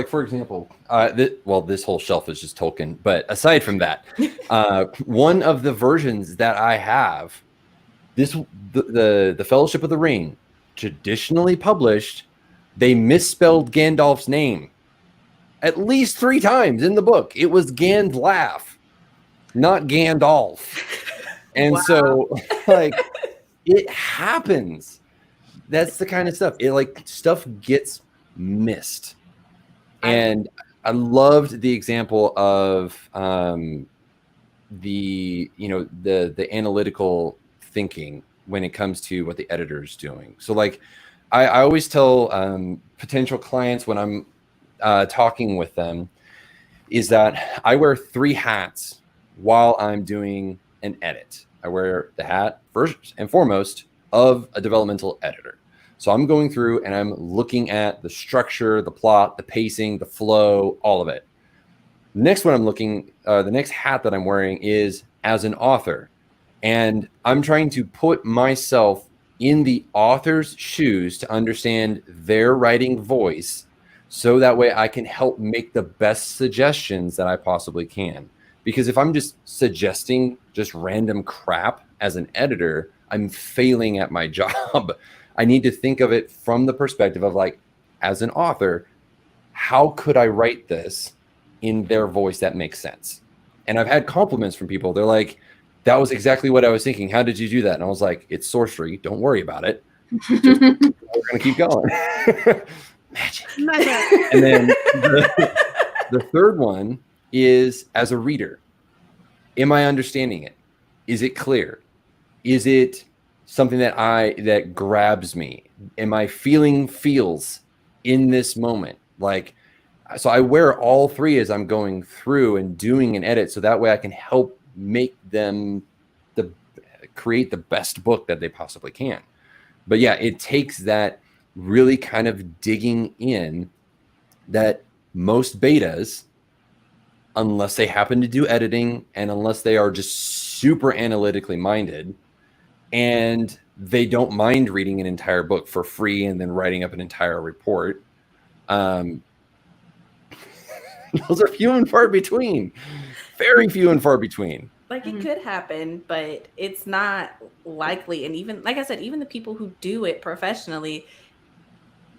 for example, this whole shelf is just Tolkien, but aside from that, one of the versions that I have, the Fellowship of the Ring, traditionally published, they misspelled Gandalf's name at least 3 times in the book. It was Gandalf, not Gandalf. And so it happens. That's the kind of stuff. Stuff gets missed. And I loved the example of the analytical thinking when it comes to what the editor is doing. So I always tell potential clients when I'm talking with them is that I wear 3 hats while I'm doing an edit. I wear the hat first and foremost of a developmental editor. So I'm going through and I'm looking at the structure, the plot, the pacing, the flow, all of it. Next one I'm looking, the next hat that I'm wearing is as an author. And I'm trying to put myself in the author's shoes to understand their writing voice, so that way I can help make the best suggestions that I possibly can. Because if I'm just suggesting just random crap as an editor, I'm failing at my job. I need to think of it from the perspective of as an author, how could I write this in their voice that makes sense? And I've had compliments from people. They're like, that was exactly what I was thinking. How did you do that? And I was like, it's sorcery. Don't worry about it. Just, we're going to keep going. Magic. And then the third one is as a reader. Am I understanding it? Is it clear? Is it something that grabs me? Am I feeling feels in this moment? Like, so I wear all three as I'm going through and doing an edit, so that way I can help make them create the best book that they possibly can. But yeah, it takes that really kind of digging in that most betas, unless they happen to do editing and unless they are just super analytically minded and they don't mind reading an entire book for free and then writing up an entire report, those are few and far between. Very few and far between. Like, it could happen, but it's not likely. And even, like I said, even the people who do it professionally,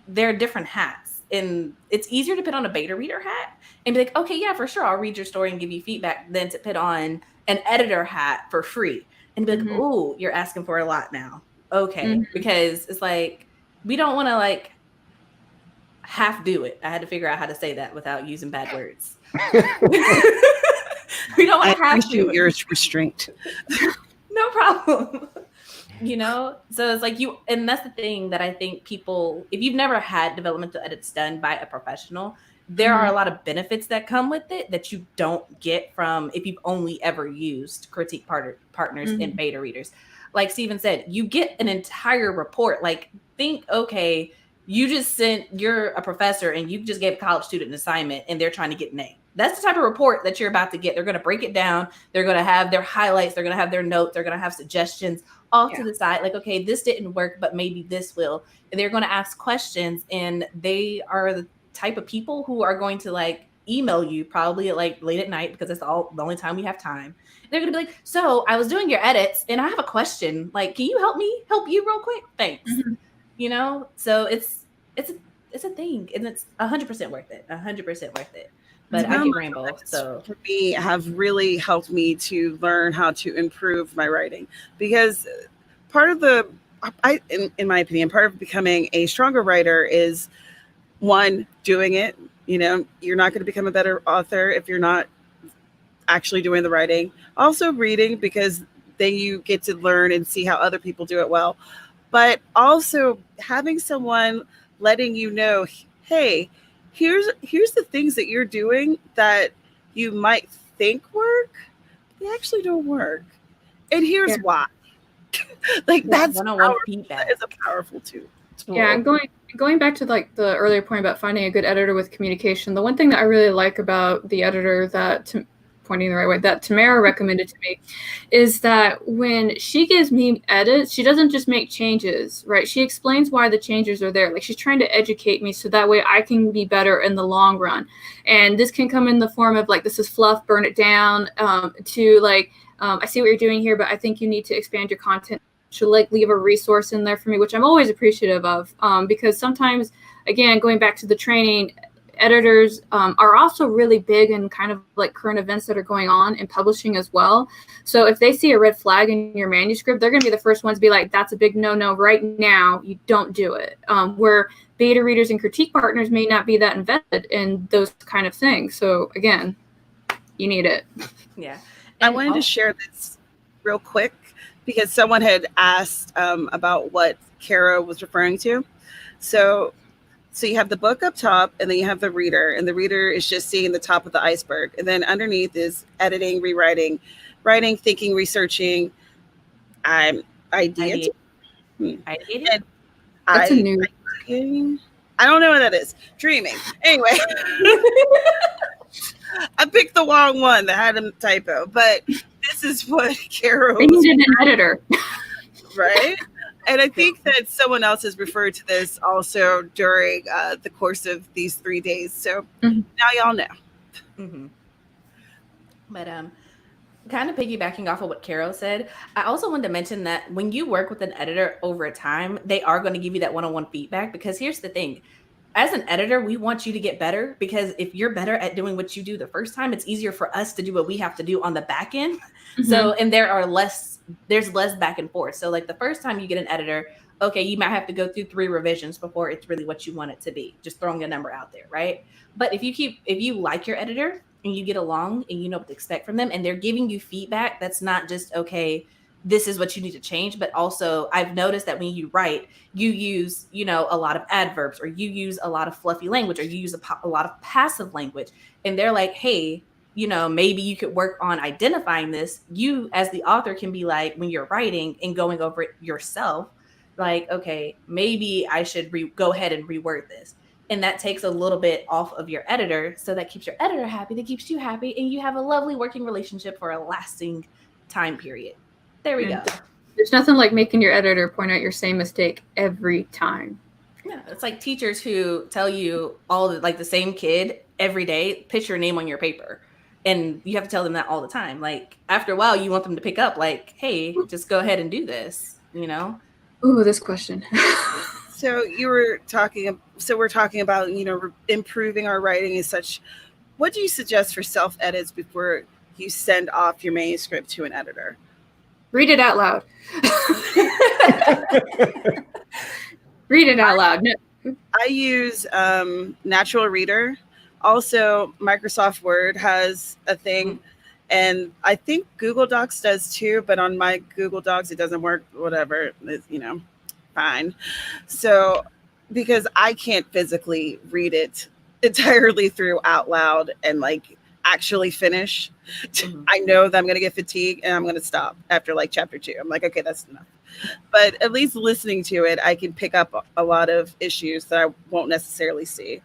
they're different hats. And it's easier to put on a beta reader hat and be like, okay, yeah, for sure, I'll read your story and give you feedback, than to put on an editor hat for free and be like, oh, you're asking for a lot now. Okay. Because it's like, we don't want to like half do it. I had to figure out how to say that without using bad words. We don't want to have to. Your restraint. No problem. You know, so it's like and that's the thing that I think people, if you've never had developmental edits done by a professional, there are a lot of benefits that come with it that you don't get from if you've only ever used critique partners and beta readers. Like Steven said, you get an entire report. Like, think, okay, you're a professor and you just gave a college student an assignment and they're trying to get an A. That's the type of report that you're about to get. They're going to break it down. They're going to have their highlights. They're going to have their notes. They're going to have suggestions off to the side. Like, okay, this didn't work, but maybe this will. And they're going to ask questions. And they are the type of people who are going to like email you probably at like late at night, because that's the only time we have time. And they're going to be like, so I was doing your edits and I have a question. Like, can you help you real quick? Thanks. You know? So it's a thing, and it's 100% worth it. 100% worth it. But I get rainbow, so for me have really helped me to learn how to improve my writing, because part of in my opinion, part of becoming a stronger writer is one, doing it. You know, you're not going to become a better author if you're not actually doing the writing. Also reading, because then you get to learn and see how other people do it well. But also having someone letting you know, hey, here's the things that you're doing that you might think work, they actually don't work, and here's why. Like, that's one-on-one feedback. That is a powerful tool. Yeah, and going back to like the earlier point about finding a good editor with communication, the one thing that I really like about the editor pointing the right way, that Tamara recommended to me, is that when she gives me edits, she doesn't just make changes, right? She explains why the changes are there. Like, she's trying to educate me so that way I can be better in the long run. And this can come in the form of like, this is fluff, burn it down, to like, I see what you're doing here, but I think you need to expand your content. She'll like leave a resource in there for me, which I'm always appreciative of, because sometimes, again, going back to the training, editors are also really big in kind of like current events that are going on in publishing as well. So if they see a red flag in your manuscript, they're going to be the first ones to be like, that's a big no-no right now. You don't do it. Where beta readers and critique partners may not be that invested in those kind of things. So again, you need it. Yeah. I wanted to share this real quick because someone had asked about what Carrow was referring to. So you have the book up top, and then you have the reader, and the reader is just seeing the top of the iceberg. And then underneath is editing, rewriting, writing, thinking, researching, ideating. That's a new. I don't know what that is. Dreaming. Anyway, I picked the wrong one that had a typo, but this is what Carrow. They needed an editor, right? And I think that someone else has referred to this also during the course of these 3 days. So now y'all know. But kind of piggybacking off of what Carrow said, I also wanted to mention that when you work with an editor over time, they are going to give you that one-on-one feedback, because here's the thing. as an editor, we want you to get better, because if you're better at doing what you do the first time, it's easier for us to do what we have to do on the back end. Mhm. So, and there's less back and forth. So like the first time you get an editor, okay, you might have to go through 3 revisions before it's really what you want it to be. Just throwing a number out there, right? But if you like your editor and you get along and you know what to expect from them, and they're giving you feedback that's not just, okay, this is what you need to change, but also I've noticed that when you write, you use, a lot of adverbs, or you use a lot of fluffy language, or you use a lot of passive language. And they're like, hey, maybe you could work on identifying this. You as the author can be like, when you're writing and going over it yourself, like, okay, maybe I should go ahead and reword this. And that takes a little bit off of your editor. So that keeps your editor happy, that keeps you happy, and you have a lovely working relationship for a lasting time period. There we go. There's nothing like making your editor point out your same mistake every time. Yeah, it's like teachers who tell you the same kid every day, pitch your name on your paper. And you have to tell them that all the time. Like, after a while, you want them to pick up, like, hey, just go ahead and do this, Ooh, this question. So we're talking about, improving our writing and such. What do you suggest for self-edits before you send off your manuscript to an editor? Read it out loud. Read it out loud. No. I use Natural Reader. Also, Microsoft Word has a thing. And I think Google Docs does too, but on my Google Docs, it doesn't work, whatever, it's, fine. So, because I can't physically read it entirely through out loud and like actually finish, I know that I'm going to get fatigued and I'm going to stop after like chapter 2. I'm like, okay, that's enough. But at least listening to it, I can pick up a lot of issues that I won't necessarily see.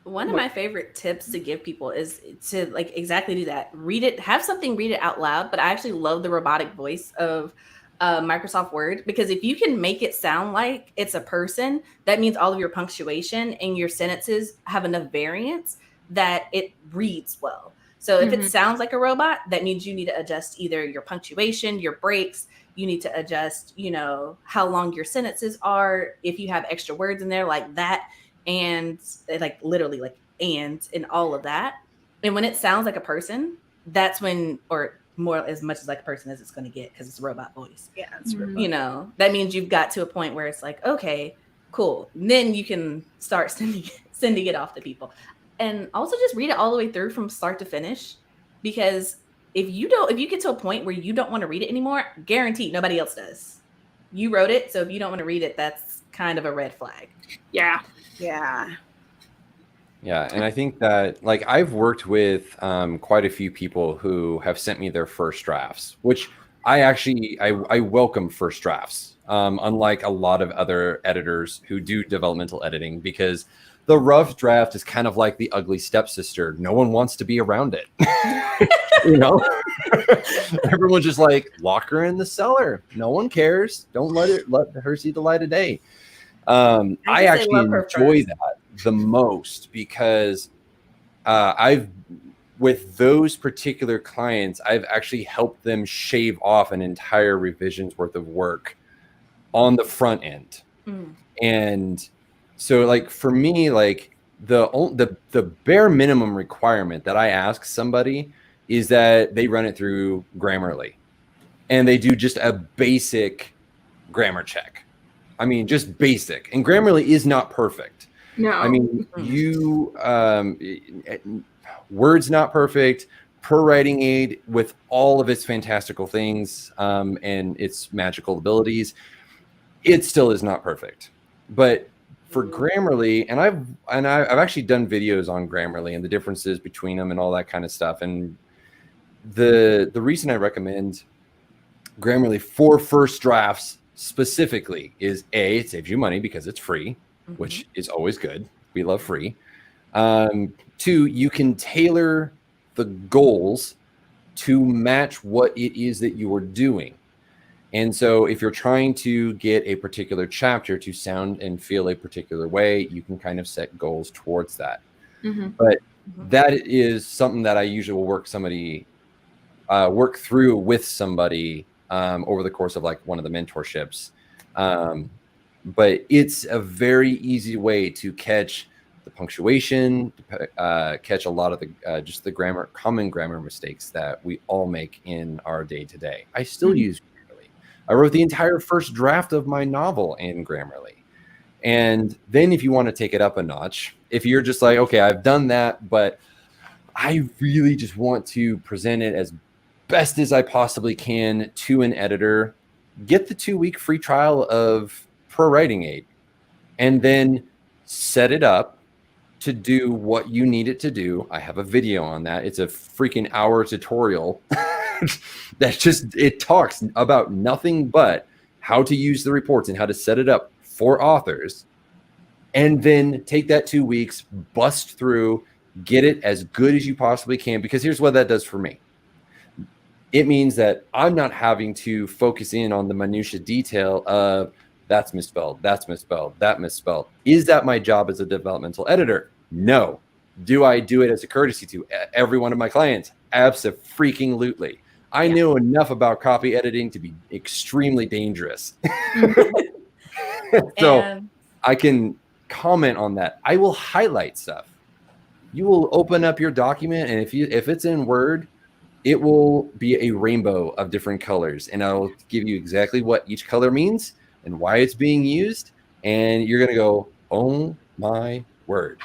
One of my favorite tips to give people is to like exactly do that. Read it, have something read it out loud. But I actually love the robotic voice of Microsoft Word, because if you can make it sound like it's a person, that means all of your punctuation and your sentences have enough variance that it reads well. So if it sounds like a robot, that means you need to adjust either your punctuation, your breaks. You need to adjust, how long your sentences are. If you have extra words in there like that, and like literally like and all of that. And when it sounds like a person, that's when, or more as much as like a person as it's going to get, because it's a robot voice. Yeah, it's robot. That means you've got to a point where it's like, okay, cool. And then you can start sending it off to people. And also just read it all the way through from start to finish, because if you get to a point where you don't want to read it anymore, guaranteed nobody else does. You wrote it, so if you don't want to read it, that's kind of a red flag. Yeah. Yeah. Yeah, and I think that like I've worked with quite a few people who have sent me their first drafts, which I welcome first drafts, unlike a lot of other editors who do developmental editing, because the rough draft is kind of like the ugly stepsister. No one wants to be around it. Everyone's just like, lock her in the cellar. No one cares. Don't let her see the light of day. I actually enjoy that the most, because with those particular clients, I've actually helped them shave off an entire revision's worth of work on the front end. And so like for me, like the bare minimum requirement that I ask somebody is that they run it through Grammarly and they do just a basic grammar check. I mean, just basic. And Grammarly is not perfect. No. I mean, Word's not perfect. Per Writing Aid, with all of its fantastical things and its magical abilities, it still is not perfect. But for Grammarly, and I've actually done videos on Grammarly and the differences between them and all that kind of stuff. And the reason I recommend Grammarly for first drafts specifically is A, it saves you money because it's free, which is always good. We love free. 2, you can tailor the goals to match what it is that you are doing. And so if you're trying to get a particular chapter to sound and feel a particular way, you can kind of set goals towards that. But that is something that I usually will work through with somebody over the course of like one of the mentorships. but it's a very easy way to catch the punctuation, catch a lot of the just the common grammar mistakes that we all make in our day-to-day. I still use Grammarly. I wrote the entire first draft of my novel in Grammarly. And then if you want to take it up a notch, if you're just like, okay, I've done that, but I really just want to present it as best as I possibly can to an editor, get the 2-week free trial of Pro Writing Aid, and then set it up to do what you need it to do. I have a video on that. It's a freaking hour tutorial that it talks about nothing but how to use the reports and how to set it up for authors, and then take that 2 weeks, bust through, get it as good as you possibly can. Because here's what that does for me. It means that I'm not having to focus in on the minutia detail of that's misspelled, that misspelled. Is that my job as a developmental editor? No. Do I do it as a courtesy to every one of my clients? Abso-freaking-lutely. I know enough about copy editing to be extremely dangerous. So I can comment on that. I will highlight stuff. You will open up your document, and if it's in Word, it will be a rainbow of different colors, and I'll give you exactly what each color means and why it's being used, and you're gonna go, oh my word,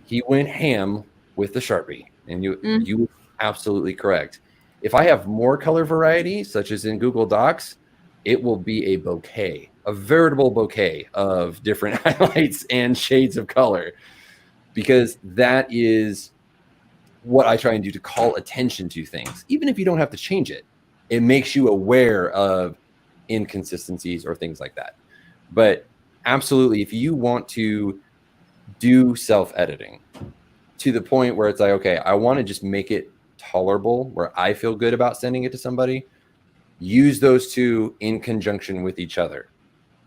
he went ham with the Sharpie, and you were absolutely correct. If I have more color variety, such as in Google Docs, it will be a bouquet, a veritable bouquet of different highlights and shades of color, because that is what I try and do to call attention to things. Even if you don't have to change it, it makes you aware of inconsistencies or things like that. But absolutely, if you want to do self-editing to the point where it's like, okay, I want to just make it tolerable, where I feel good about sending it to somebody, use those two in conjunction with each other,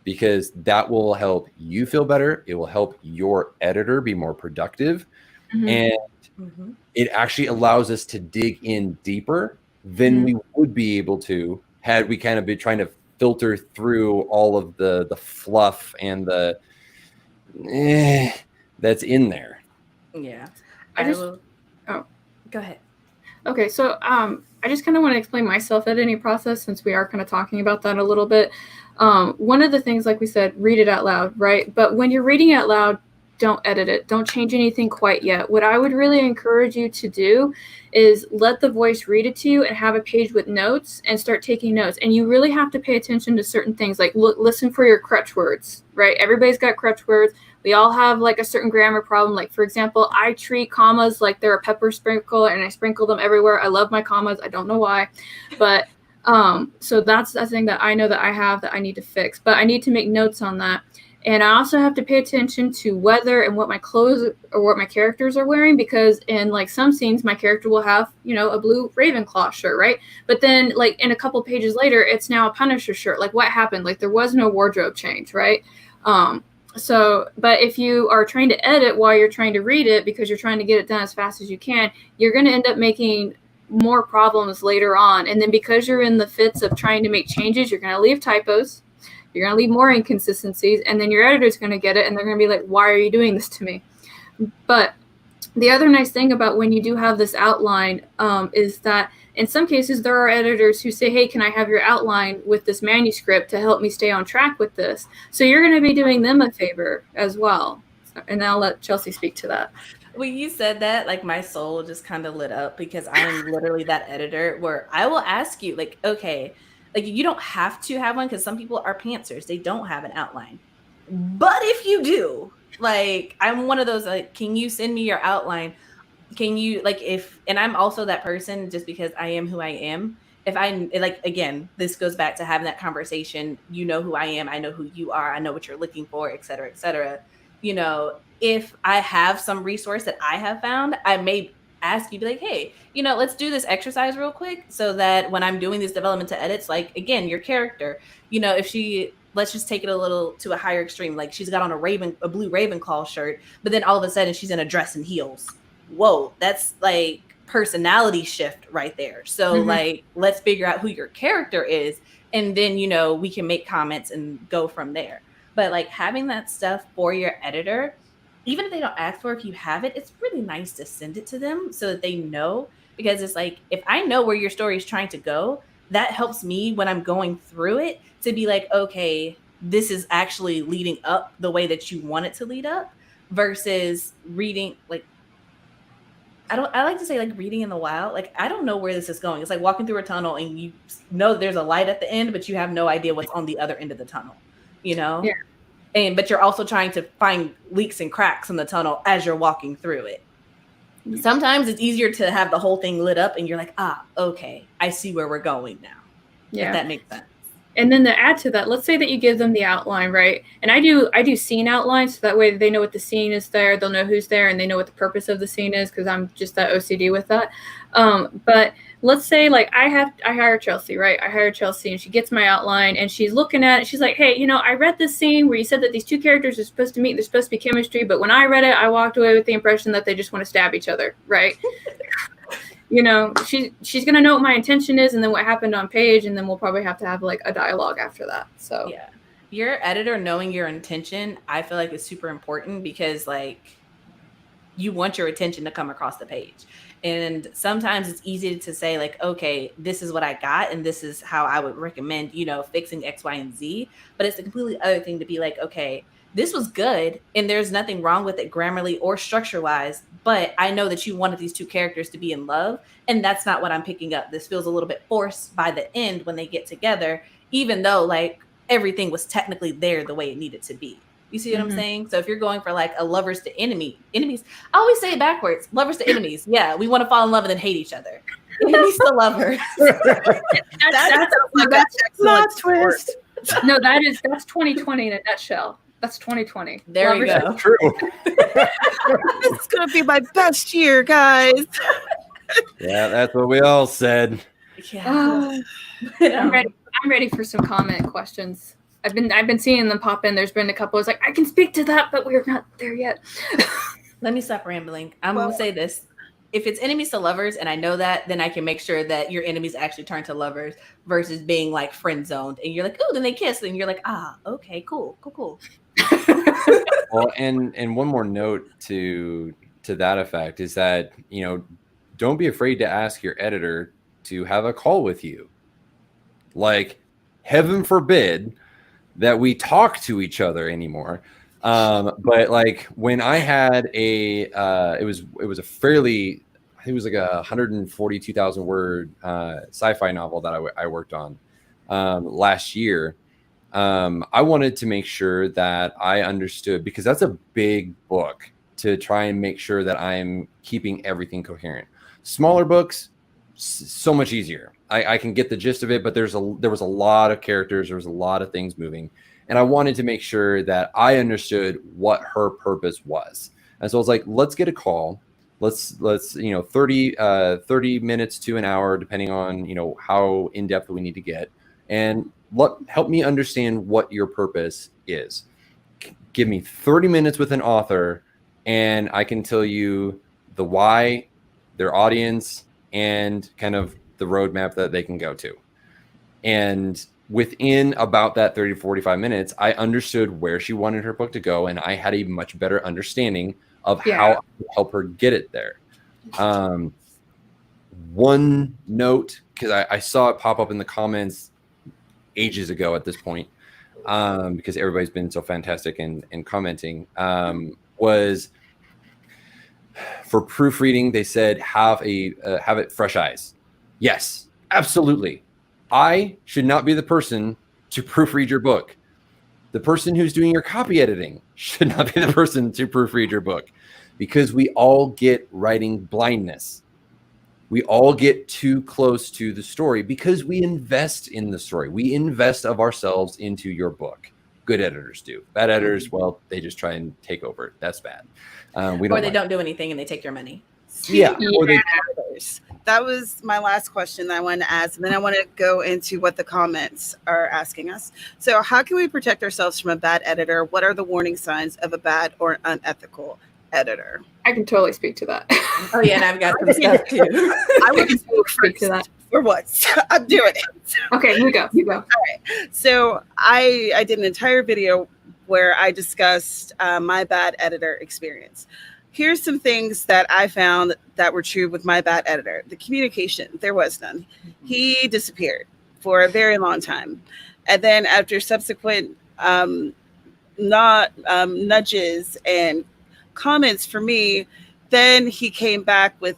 because that will help you feel better. It will help your editor be more productive. And it actually allows us to dig in deeper than we would be able to had we kind of been trying to filter through all of the fluff and the that's in there. Yeah. Oh, go ahead. Okay, so I just kind of want to explain my self-editing process, since we are kind of talking about that a little bit. One of the things, like we said, read it out loud, right? But when you're reading out loud, don't edit it. Don't change anything quite yet. What I would really encourage you to do is let the voice read it to you and have a page with notes and start taking notes. And you really have to pay attention to certain things, like listen for your crutch words, right? Everybody's got crutch words. We all have like a certain grammar problem. Like, for example, I treat commas like they're a pepper sprinkle, and I sprinkle them everywhere. I love my commas. I don't know why, but so that's a thing that I know that I have that I need to fix, but I need to make notes on that. And I also have to pay attention to weather and what my clothes or what my characters are wearing, because in like some scenes, my character will have, a blue Ravenclaw shirt, right? But then like in a couple pages later, it's now a Punisher shirt. Like, what happened? Like, there was no wardrobe change, right? But if you are trying to edit while you're trying to read it, because you're trying to get it done as fast as you can, you're going to end up making more problems later on. And then because you're in the fits of trying to make changes, you're going to leave typos. You're going to leave more inconsistencies, and then your editor's going to get it, and they're going to be like, why are you doing this to me? But the other nice thing about when you do have this outline is that in some cases there are editors who say, hey, can I have your outline with this manuscript to help me stay on track with this? So you're going to be doing them a favor as well. And I'll let Chelsea speak to that. When you said that, like, my soul just kind of lit up, because I'm literally that editor where I will ask you, like, okay, like, you don't have to have one, because some people are pantsers. They don't have an outline. But if you do, like, I'm one of those, like, can you send me your outline? Can you, like, and I'm also that person, just because I am who I am. If I, like, again, this goes back to having that conversation. You know who I am. I know who you are. I know what you're looking for, et cetera, et cetera. If I have some resource that I have found, I may ask you, be like, hey, let's do this exercise real quick, so that when I'm doing these developmental edits, like, again, your character, if let's just take it a little to a higher extreme, like, she's got on a blue Ravenclaw shirt, but then all of a sudden she's in a dress and heels. Whoa, that's like personality shift right there. So like, let's figure out who your character is, and then we can make comments and go from there. But like having that stuff for your editor, even if they don't ask for it, if you have it, it's really nice to send it to them so that they know. Because it's like, if I know where your story is trying to go, that helps me when I'm going through it to be like, okay, this is actually leading up the way that you want it to lead up, versus reading like, I like to say like reading in the wild. Like, I don't know where this is going. It's like walking through a tunnel and you know there's a light at the end, but you have no idea what's on the other end of the tunnel, you know? Yeah. But you're also trying to find leaks and cracks in the tunnel as you're walking through it. Yeah. Sometimes it's easier to have the whole thing lit up and you're like, okay, I see where we're going now. Yeah. If that makes sense. And then to add to that, let's say that you give them the outline, right? And I do scene outlines, so that way they know what the scene is there, they'll know who's there, and they know what the purpose of the scene is, because I'm just that OCD with that. But let's say like I hire Chelsea, right? I hire Chelsea and she gets my outline and she's looking at it. She's like, hey, I read this scene where you said that these two characters are supposed to meet, there's supposed to be chemistry, but when I read it, I walked away with the impression that they just want to stab each other, right? She's gonna know what my intention is and then what happened on page, and then we'll probably have to have like a dialogue after that. So yeah, your editor knowing your intention, I feel like is super important, because like you want your attention to come across the page. And sometimes it's easy to say like, okay, this is what I got and this is how I would recommend, fixing X, Y, and Z. But it's a completely other thing to be like, okay, this was good and there's nothing wrong with it grammarly or structure wise, but I know that you wanted these two characters to be in love, and that's not what I'm picking up. This feels a little bit forced by the end when they get together, even though like everything was technically there the way it needed to be. You see what I'm saying? So if you're going for like a lovers to enemies, I always say it backwards, lovers to enemies. Yeah, we want to fall in love and then hate each other. Enemies to lovers. That's not twist. No, that's 2020 in a nutshell. That's 2020. There you go. True. This is gonna be my best year, guys. Yeah, that's what we all said. Yeah. I'm ready for some comment questions. I've been seeing them pop in. There's been a couple. It's like, I can speak to that, but we're not there yet. Let me stop rambling. I'm gonna say this. If it's enemies to lovers and I know that, then I can make sure that your enemies actually turn to lovers versus being like friend zoned. And you're like, oh, then they kiss. And you're like, okay, cool. Well, and one more note to that effect is that, don't be afraid to ask your editor to have a call with you. Like, heaven forbid that we talk to each other anymore. But like when I had it was a fairly, I think it was like 142,000 word sci-fi novel that I worked on last year. I wanted to make sure that I understood, because that's a big book, to try and make sure that I'm keeping everything coherent. Smaller books, so much easier. I can get the gist of it, but there was a lot of characters, there was a lot of things moving. And I wanted to make sure that I understood what her purpose was. And so I was like, let's get a call. Let's 30 minutes to an hour, depending on, how in-depth we need to get. And help me understand what your purpose is. Give me 30 minutes with an author, and I can tell you the why, their audience, and kind of the roadmap that they can go to. And within about that 30 to 45 minutes, I understood where she wanted her book to go, and I had a much better understanding of how I could help her get it there. One note, because I saw it pop up in the comments ages ago at this point, because everybody's been so fantastic in commenting, was for proofreading, they said have it fresh eyes. Yes, absolutely. I should not be the person to proofread your book. The person who's doing your copy editing should not be the person to proofread your book, because we all get writing blindness. We all get too close to the story because we invest in the story. We invest of ourselves into your book. Good editors do. Bad editors, well, they just try and take over. That's bad. Don't do anything and they take your money. Yeah. That was my last question that I wanted to ask. And then I want to go into what the comments are asking us. So how can we protect ourselves from a bad editor? What are the warning signs of a bad or unethical editor? I can totally speak to that. Oh yeah, and I've got some stuff too. I would speak to that. For what? I'm doing it. Okay, you go. All right. So I did an entire video where I discussed my bad editor experience. Here's some things that I found that were true with my bad editor. The communication, there was none. He disappeared for a very long time. And then after subsequent nudges and comments for me, then he came back with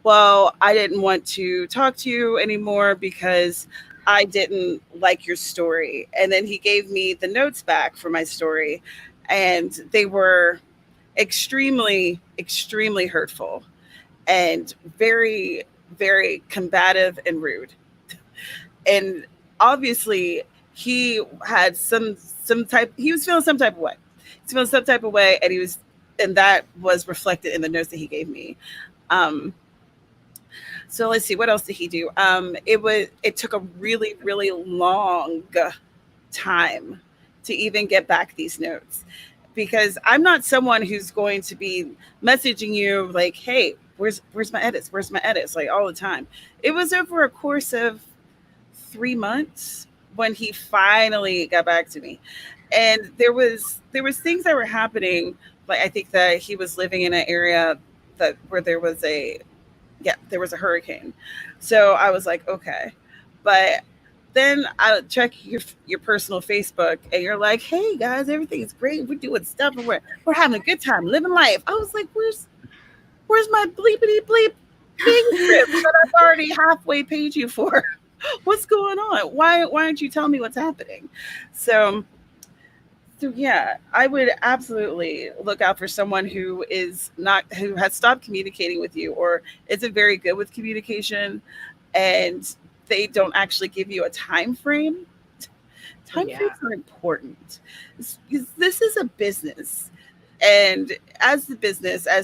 well, I didn't want to talk to you anymore because I didn't like your story. And then he gave me the notes back for my story, and they were extremely, extremely hurtful and very, very combative and rude. And obviously he had he was feeling some type of way. He's feeling some type of way, and that was reflected in the notes that he gave me. So let's see, what else did he do? It took a really, really long time to even get back these notes, because I'm not someone who's going to be messaging you like, hey, where's my edits? Where's my edits? Like all the time. It was over a course of 3 months when he finally got back to me. And there was things that were happening. Like, I think that he was living in an area where there was a hurricane. So I was like, okay. But then I check your personal Facebook, and you're like, hey guys, everything's great. We're doing stuff, and we're having a good time, living life. I was like, where's my bleepity bleep bing script that I've already halfway paid you for? What's going on? Why aren't you telling me what's happening? So yeah, I would absolutely look out for someone who has stopped communicating with you, or isn't very good with communication, and they don't actually give you a time frame. Frames are important. This is a business. And as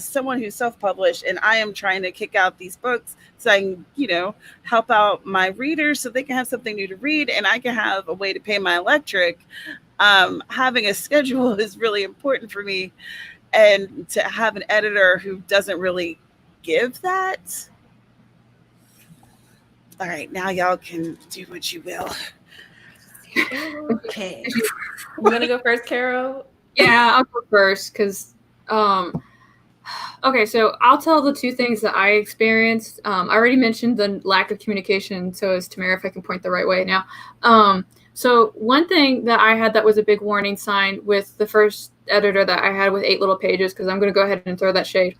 someone who's self-published, and I am trying to kick out these books so I can, help out my readers so they can have something new to read, and I can have a way to pay my electric. Having a schedule is really important for me, and to have an editor who doesn't really give that. All right, now y'all can do what you will. Okay. You want to go first, Carrow? Yeah, I'll go first because, okay, so I'll tell the two things that I experienced. I already mentioned the lack of communication, so is Tamara, if I can point the right way now. So one thing that I had that was a big warning sign with the first editor that I had with 8 little pages, because I'm going to go ahead and throw that shade,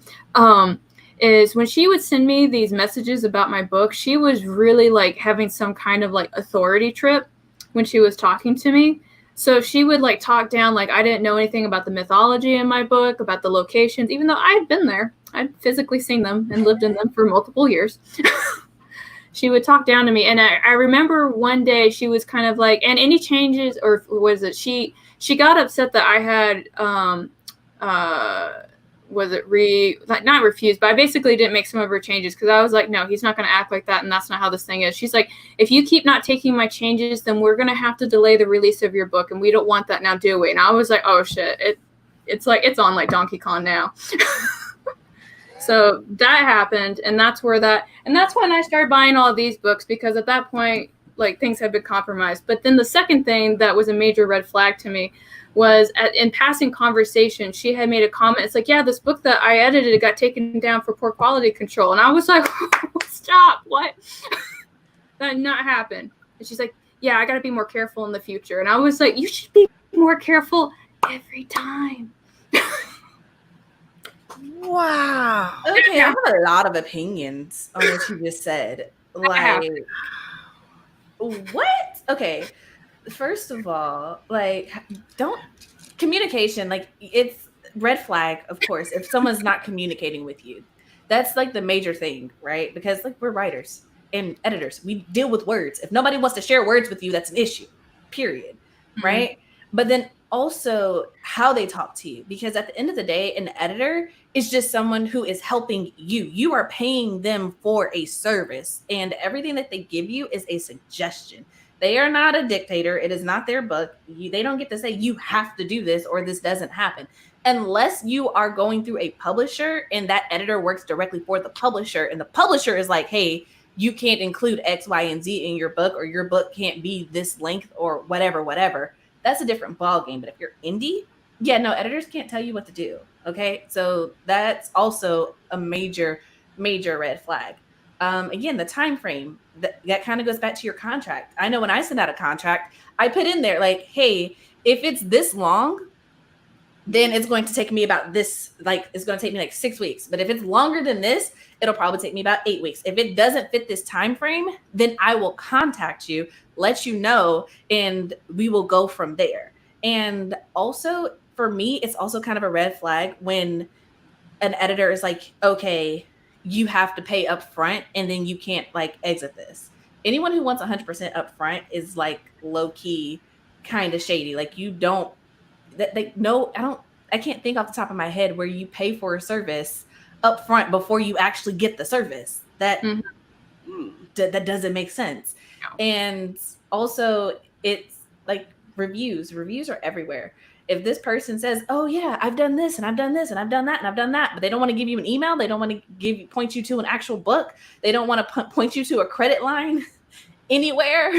is when she would send me these messages about my book, she was really like having some kind of like authority trip when she was talking to me. So she would like talk down like I didn't know anything about the mythology in my book, about the locations, even though I had been there. I'd physically seen them and lived in them for multiple years. She would talk down to me. And I remember one day she was kind of like, and any changes, or was it she got upset that I had not refused, but I basically didn't make some of her changes, because I was like, no, he's not going to act like that, and that's not how this thing is. She's like, if you keep not taking my changes, then we're going to have to delay the release of your book, and we don't want that now, do we? And I was like, oh shit, it's like it's on like Donkey Kong now. So that happened, and that's when I started buying all of these books, because at that point, like, things had been compromised. But then the second thing that was a major red flag to me was in passing conversation, she had made a comment. It's like, yeah, this book that I edited got taken down for poor quality control. And I was like, stop, what? That did not happen. And she's like, yeah, I got to be more careful in the future. And I was like, you should be more careful every time. Wow. Okay, I have a lot of opinions on what you just said. Like, what? Okay. First of all, like, communication, like, it's red flag, of course, if someone's not communicating with you. That's like the major thing, right? Because like, we're writers and editors. We deal with words. If nobody wants to share words with you, that's an issue, period. Mm-hmm. Right? But then also how they talk to you, because at the end of the day, an editor is just someone who is helping you. You are paying them for a service, and everything that they give you is a suggestion. They are not a dictator. It is not their book. They don't get to say you have to do this or this doesn't happen. Unless you are going through a publisher and that editor works directly for the publisher, and the publisher is like, hey, you can't include X, Y, and Z in your book, or your book can't be this length, or whatever. that's a different ballgame. But if you're indie, yeah, no, editors can't tell you what to do. Okay, so that's also a major red flag. Again, the time frame, that kind of goes back to your contract. I know when I send out a contract, I put in there like, hey, if it's this long, then it's going to take me about this, like it's going to take me like 6 weeks. But if it's longer than this, it'll probably take me about 8 weeks. If it doesn't fit this time frame, then I will contact you, let you know, and we will go from there. And also for me, it's also kind of a red flag when an editor is like, okay, you have to pay up front and then you can't like exit this. Anyone who wants 100% up front is like low key kind of shady. Like you don't, I can't think off the top of my head where you pay for a service up front before you actually get the service. That that doesn't make sense. No. And also it's like reviews are everywhere. If this person says, oh yeah, I've done this and I've done this and I've done that and I've done that, but they don't want to give you an email, they don't want to point you to an actual book, they don't want to point you to a credit line anywhere,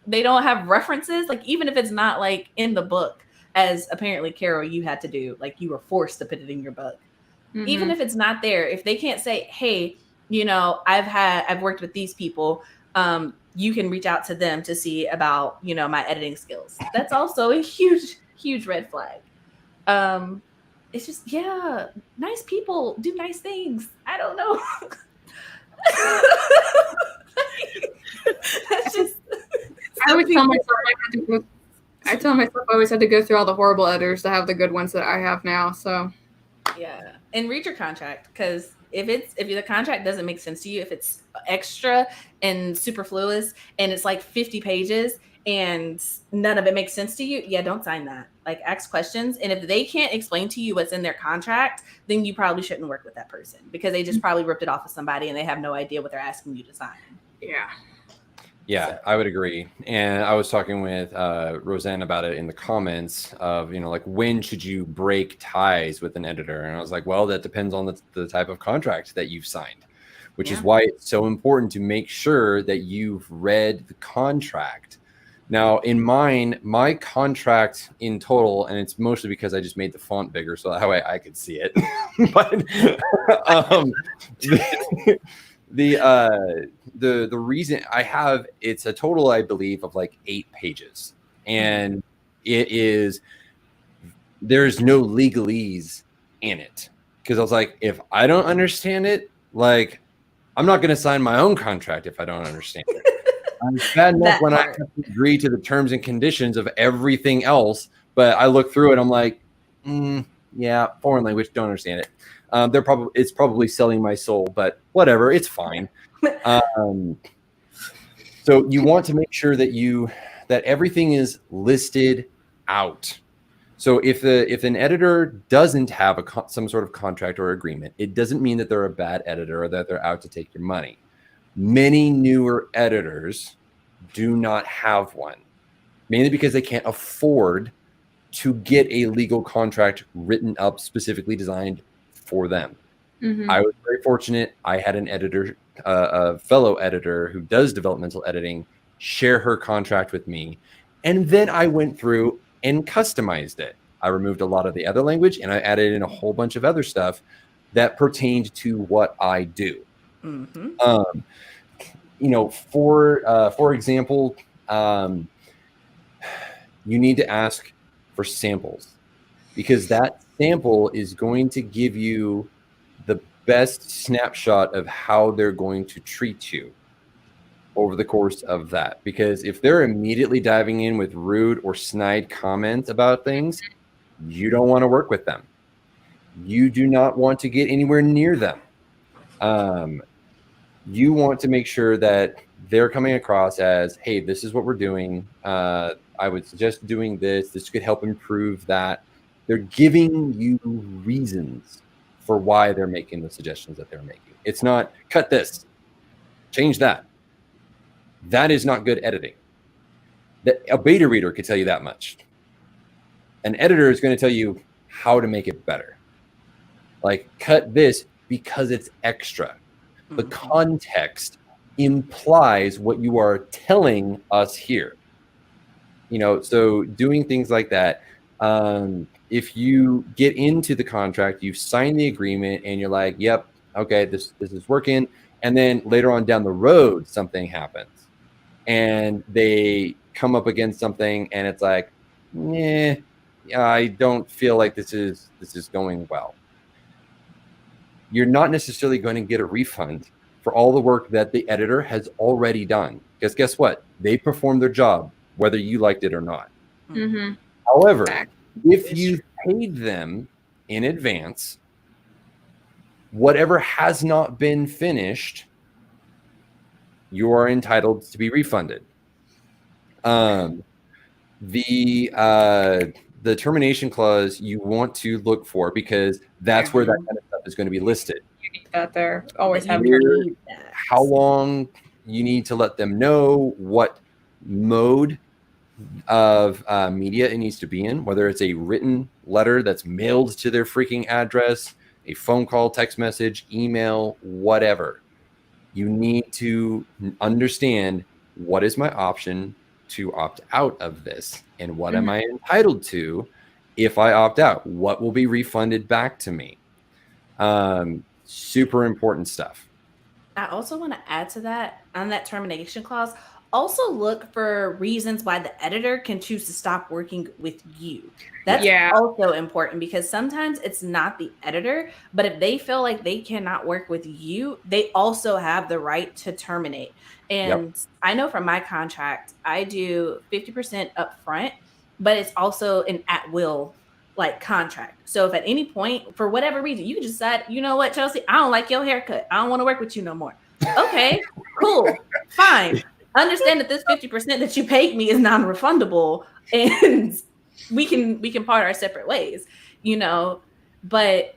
they don't have references, like even if it's not like in the book, as apparently Carrow you had to do, like you were forced to put it in your book. Even if it's not there, if they can't say, hey, you know, I've worked with these people, you can reach out to them to see about, you know, my editing skills. That's also a huge red flag. It's just, yeah, nice people do nice things. I don't know. That's just. I always tell myself I always had to go through all the horrible editors to have the good ones that I have now. So. Yeah, and read your contract, because if the contract doesn't make sense to you, if it's extra and superfluous and it's like 50 pages and none of it makes sense to you, yeah, don't sign that. Like ask questions, and if they can't explain to you what's in their contract, then you probably shouldn't work with that person, because they just probably ripped it off of somebody and they have no idea what they're asking you to sign. Yeah, So. I would agree. And I was talking with Roseanne about it in the comments of, you know, like when should you break ties with an editor? And I was like, well, that depends on the type of contract that you've signed, which is why it's so important to make sure that you've read the contract. Now, in mine, my contract in total, and it's mostly because I just made the font bigger so that way I could see it. But the reason I have, it's a total, I believe, of like 8 pages, and there's no legalese in it, because I was like, if I don't understand it, like I'm not going to sign my own contract if I don't understand it. I'm bad enough when I have to agree to the terms and conditions of everything else, but I look through it, I'm like, yeah, foreign language, don't understand it. It's probably selling my soul, but whatever, it's fine. So you want to make sure that everything is listed out. So if an editor doesn't have some sort of contract or agreement, it doesn't mean that they're a bad editor or that they're out to take your money. Many newer editors do not have one, mainly because they can't afford to get a legal contract written up, specifically designed for them. I was very fortunate. I had an editor, a fellow editor who does developmental editing, share her contract with me. And then I went through and customized it. I removed a lot of the other language and I added in a whole bunch of other stuff that pertained to what I do. You know, for example, you need to ask for samples, because that sample is going to give you the best snapshot of how they're going to treat you over the course of that. Because if they're immediately diving in with rude or snide comments about things, you don't want to work with them. You do not want to get anywhere near them. You want to make sure that they're coming across as, hey, this is what we're doing. I would suggest doing this. This could help improve that. They're giving you reasons for why they're making the suggestions that they're making. It's not cut this, change that. That is not good editing. A beta reader could tell you that much. An editor is going to tell you how to make it better. Like, cut this because it's extra. The context implies what you are telling us here. So doing things like that. If you get into the contract, you've signed the agreement and you're like, yep, okay, this is working. And then later on down the road, something happens and they come up against something and it's like, I don't feel like this is going well. You're not necessarily going to get a refund for all the work that the editor has already done. Because guess what? They performed their job, whether you liked it or not. Mm-hmm. However, if you paid them in advance, whatever has not been finished, you are entitled to be refunded. The termination clause you want to look for because that's where that kind of stuff is going to be listed. You need that there. Always have how long you need to let them know, what mode of media it needs to be in, whether it's a written letter that's mailed to their freaking address, a phone call, text message, email, whatever. You need to understand what is my option to opt out of this and what am I entitled to if I opt out? What will be refunded back to me? Super important stuff. I also want to add to that on that termination clause. Also look for reasons why the editor can choose to stop working with you. That's also important because sometimes it's not the editor, but if they feel like they cannot work with you, they also have the right to terminate. And I know from my contract, I do 50% upfront, but it's also an at-will like contract. So if at any point, for whatever reason, you can just decide, you know what, Chelsea, I don't like your haircut. I don't want to work with you no more. Okay, cool, fine. Understand that this 50% that you paid me is non-refundable and we can part our separate ways, but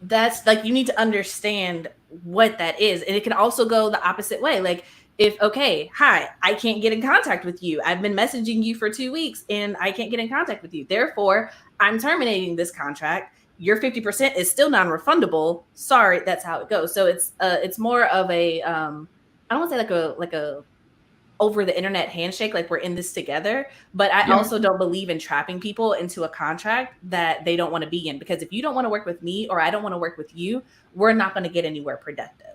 that's like, you need to understand what that is. And it can also go the opposite way. Like hi, I can't get in contact with you. I've been messaging you for 2 weeks and I can't get in contact with you. Therefore, I'm terminating this contract. Your 50% is still non-refundable. Sorry, that's how it goes. So it's more of a, I don't want to say like a over the internet handshake, like we're in this together, but I also don't believe in trapping people into a contract that they don't want to be in, because if you don't want to work with me or I don't want to work with you, we're not going to get anywhere productive.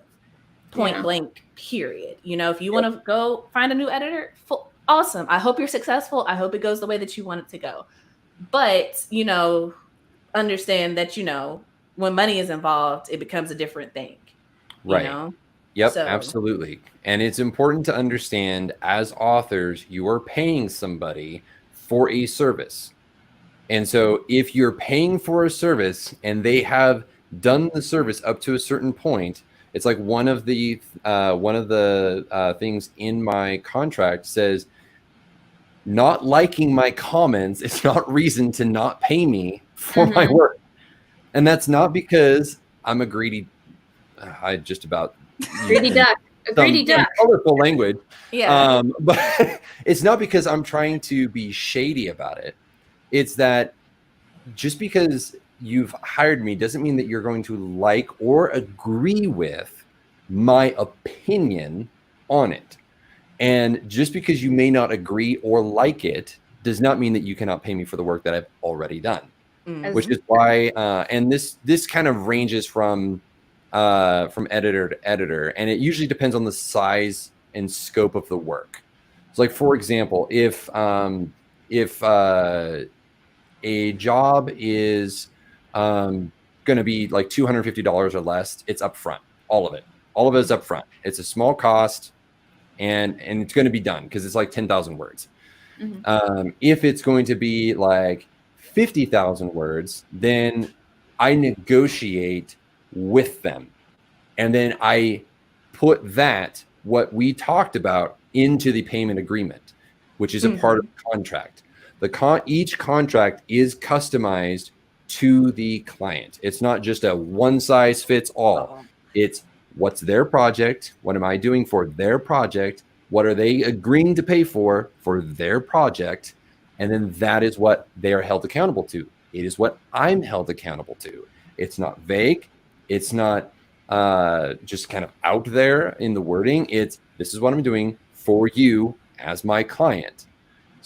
Point blank, period. If you want to go find a new editor, awesome. I hope you're successful. I hope it goes the way that you want it to go. But, understand that, when money is involved, it becomes a different thing. Right. Yep, absolutely. And it's important to understand as authors, you are paying somebody for a service. And so if you're paying for a service and they have done the service up to a certain point, it's like one of the things in my contract says, not liking my comments is not reason to not pay me for my work. And that's not because I'm a greedy, greedy duck. A greedy duck. Colorful language. Yeah. But it's not because I'm trying to be shady about it. It's that just because you've hired me doesn't mean that you're going to like or agree with my opinion on it. And just because you may not agree or like it does not mean that you cannot pay me for the work that I've already done. Which is why, and this kind of ranges from editor to editor, and it usually depends on the size and scope of the work. So, like for example, if a job is going to be like $250 or less, it's upfront. All of it is upfront. It's a small cost, and it's going to be done because it's like 10,000 words. If it's going to be like 50,000 words, then I negotiate with them, and then I put what we talked about into the payment agreement, which is a part of the contract. Each contract is customized to the client. It's not just a one size fits all. It's what's their project, what am I doing for their project, what are they agreeing to pay for their project, and then that is what they are held accountable to. It is what I'm held accountable to. It's not vague. It's not just kind of out there in the wording. It's, this is what I'm doing for you as my client.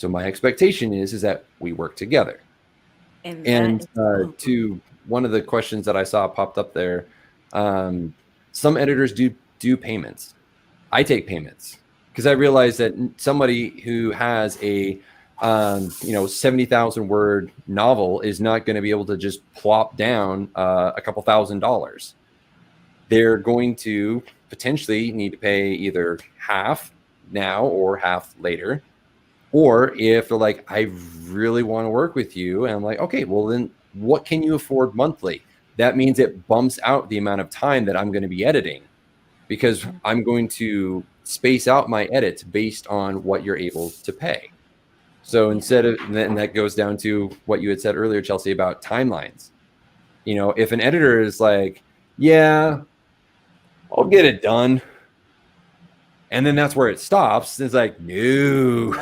So my expectation is that we work together. And to one of the questions that I saw popped up there, some editors do payments. I take payments because I realize that somebody who has a 70,000 word novel is not going to be able to just plop down a couple $1,000s. They're going to potentially need to pay either half now or half later. Or if they're like, I really want to work with you, and I'm like, okay, well then what can you afford monthly? That means it bumps out the amount of time that I'm going to be editing, because I'm going to space out my edits based on what you're able to pay. So instead of, and that goes down to what you had said earlier, Chelsea, about timelines. If an editor is like, yeah, I'll get it done, and then that's where it stops. It's like, no.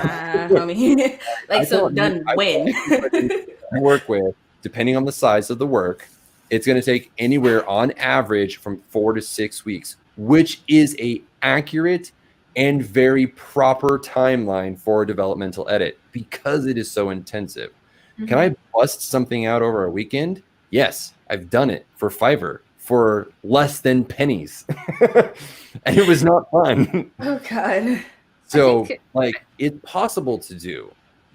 Homie. So done when? I work with, depending on the size of the work, it's going to take anywhere on average from 4 to 6 weeks, which is a accurate and very proper timeline for a developmental edit because it is so intensive. Mm-hmm. Can I bust something out over a weekend? Yes, I've done it for Fiverr for less than pennies. And it was not fun. Oh God. So it's possible to do,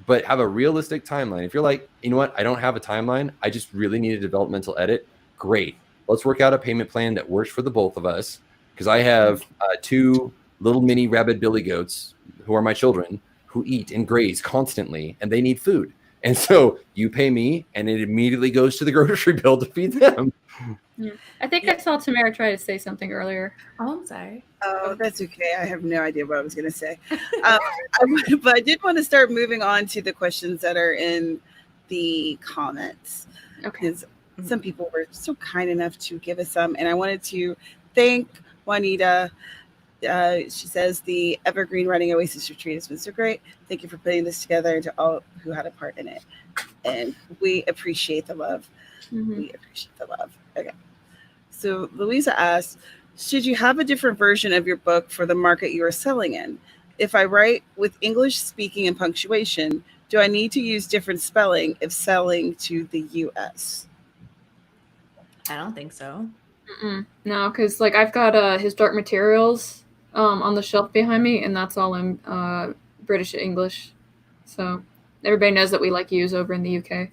but have a realistic timeline. If you're like, you know what, I don't have a timeline, I just really need a developmental edit. Great. Let's work out a payment plan that works for the both of us. Because I have 2 little mini rabid billy goats who are my children who eat and graze constantly, and they need food. And so you pay me and it immediately goes to the grocery bill to feed them. Yeah. I think I saw Tamara try to say something earlier. Oh, I'm sorry. Oh, that's okay. I have no idea what I was going to say. But I did want to start moving on to the questions that are in the comments. Okay. Because some people were so kind enough to give us some. And I wanted to thank Juanita. She says the Evergreen Writing Oasis retreat has been so great. Thank you for putting this together, and to all who had a part in it. And we appreciate the love. Mm-hmm. We appreciate the love. Okay. So Louisa asks, should you have a different version of your book for the market you are selling in? If I write with English speaking and punctuation, do I need to use different spelling if selling to the US? I don't think so. No, because I've got his Dark Materials on the shelf behind me, and that's all in British English. So everybody knows that we use over in the UK. And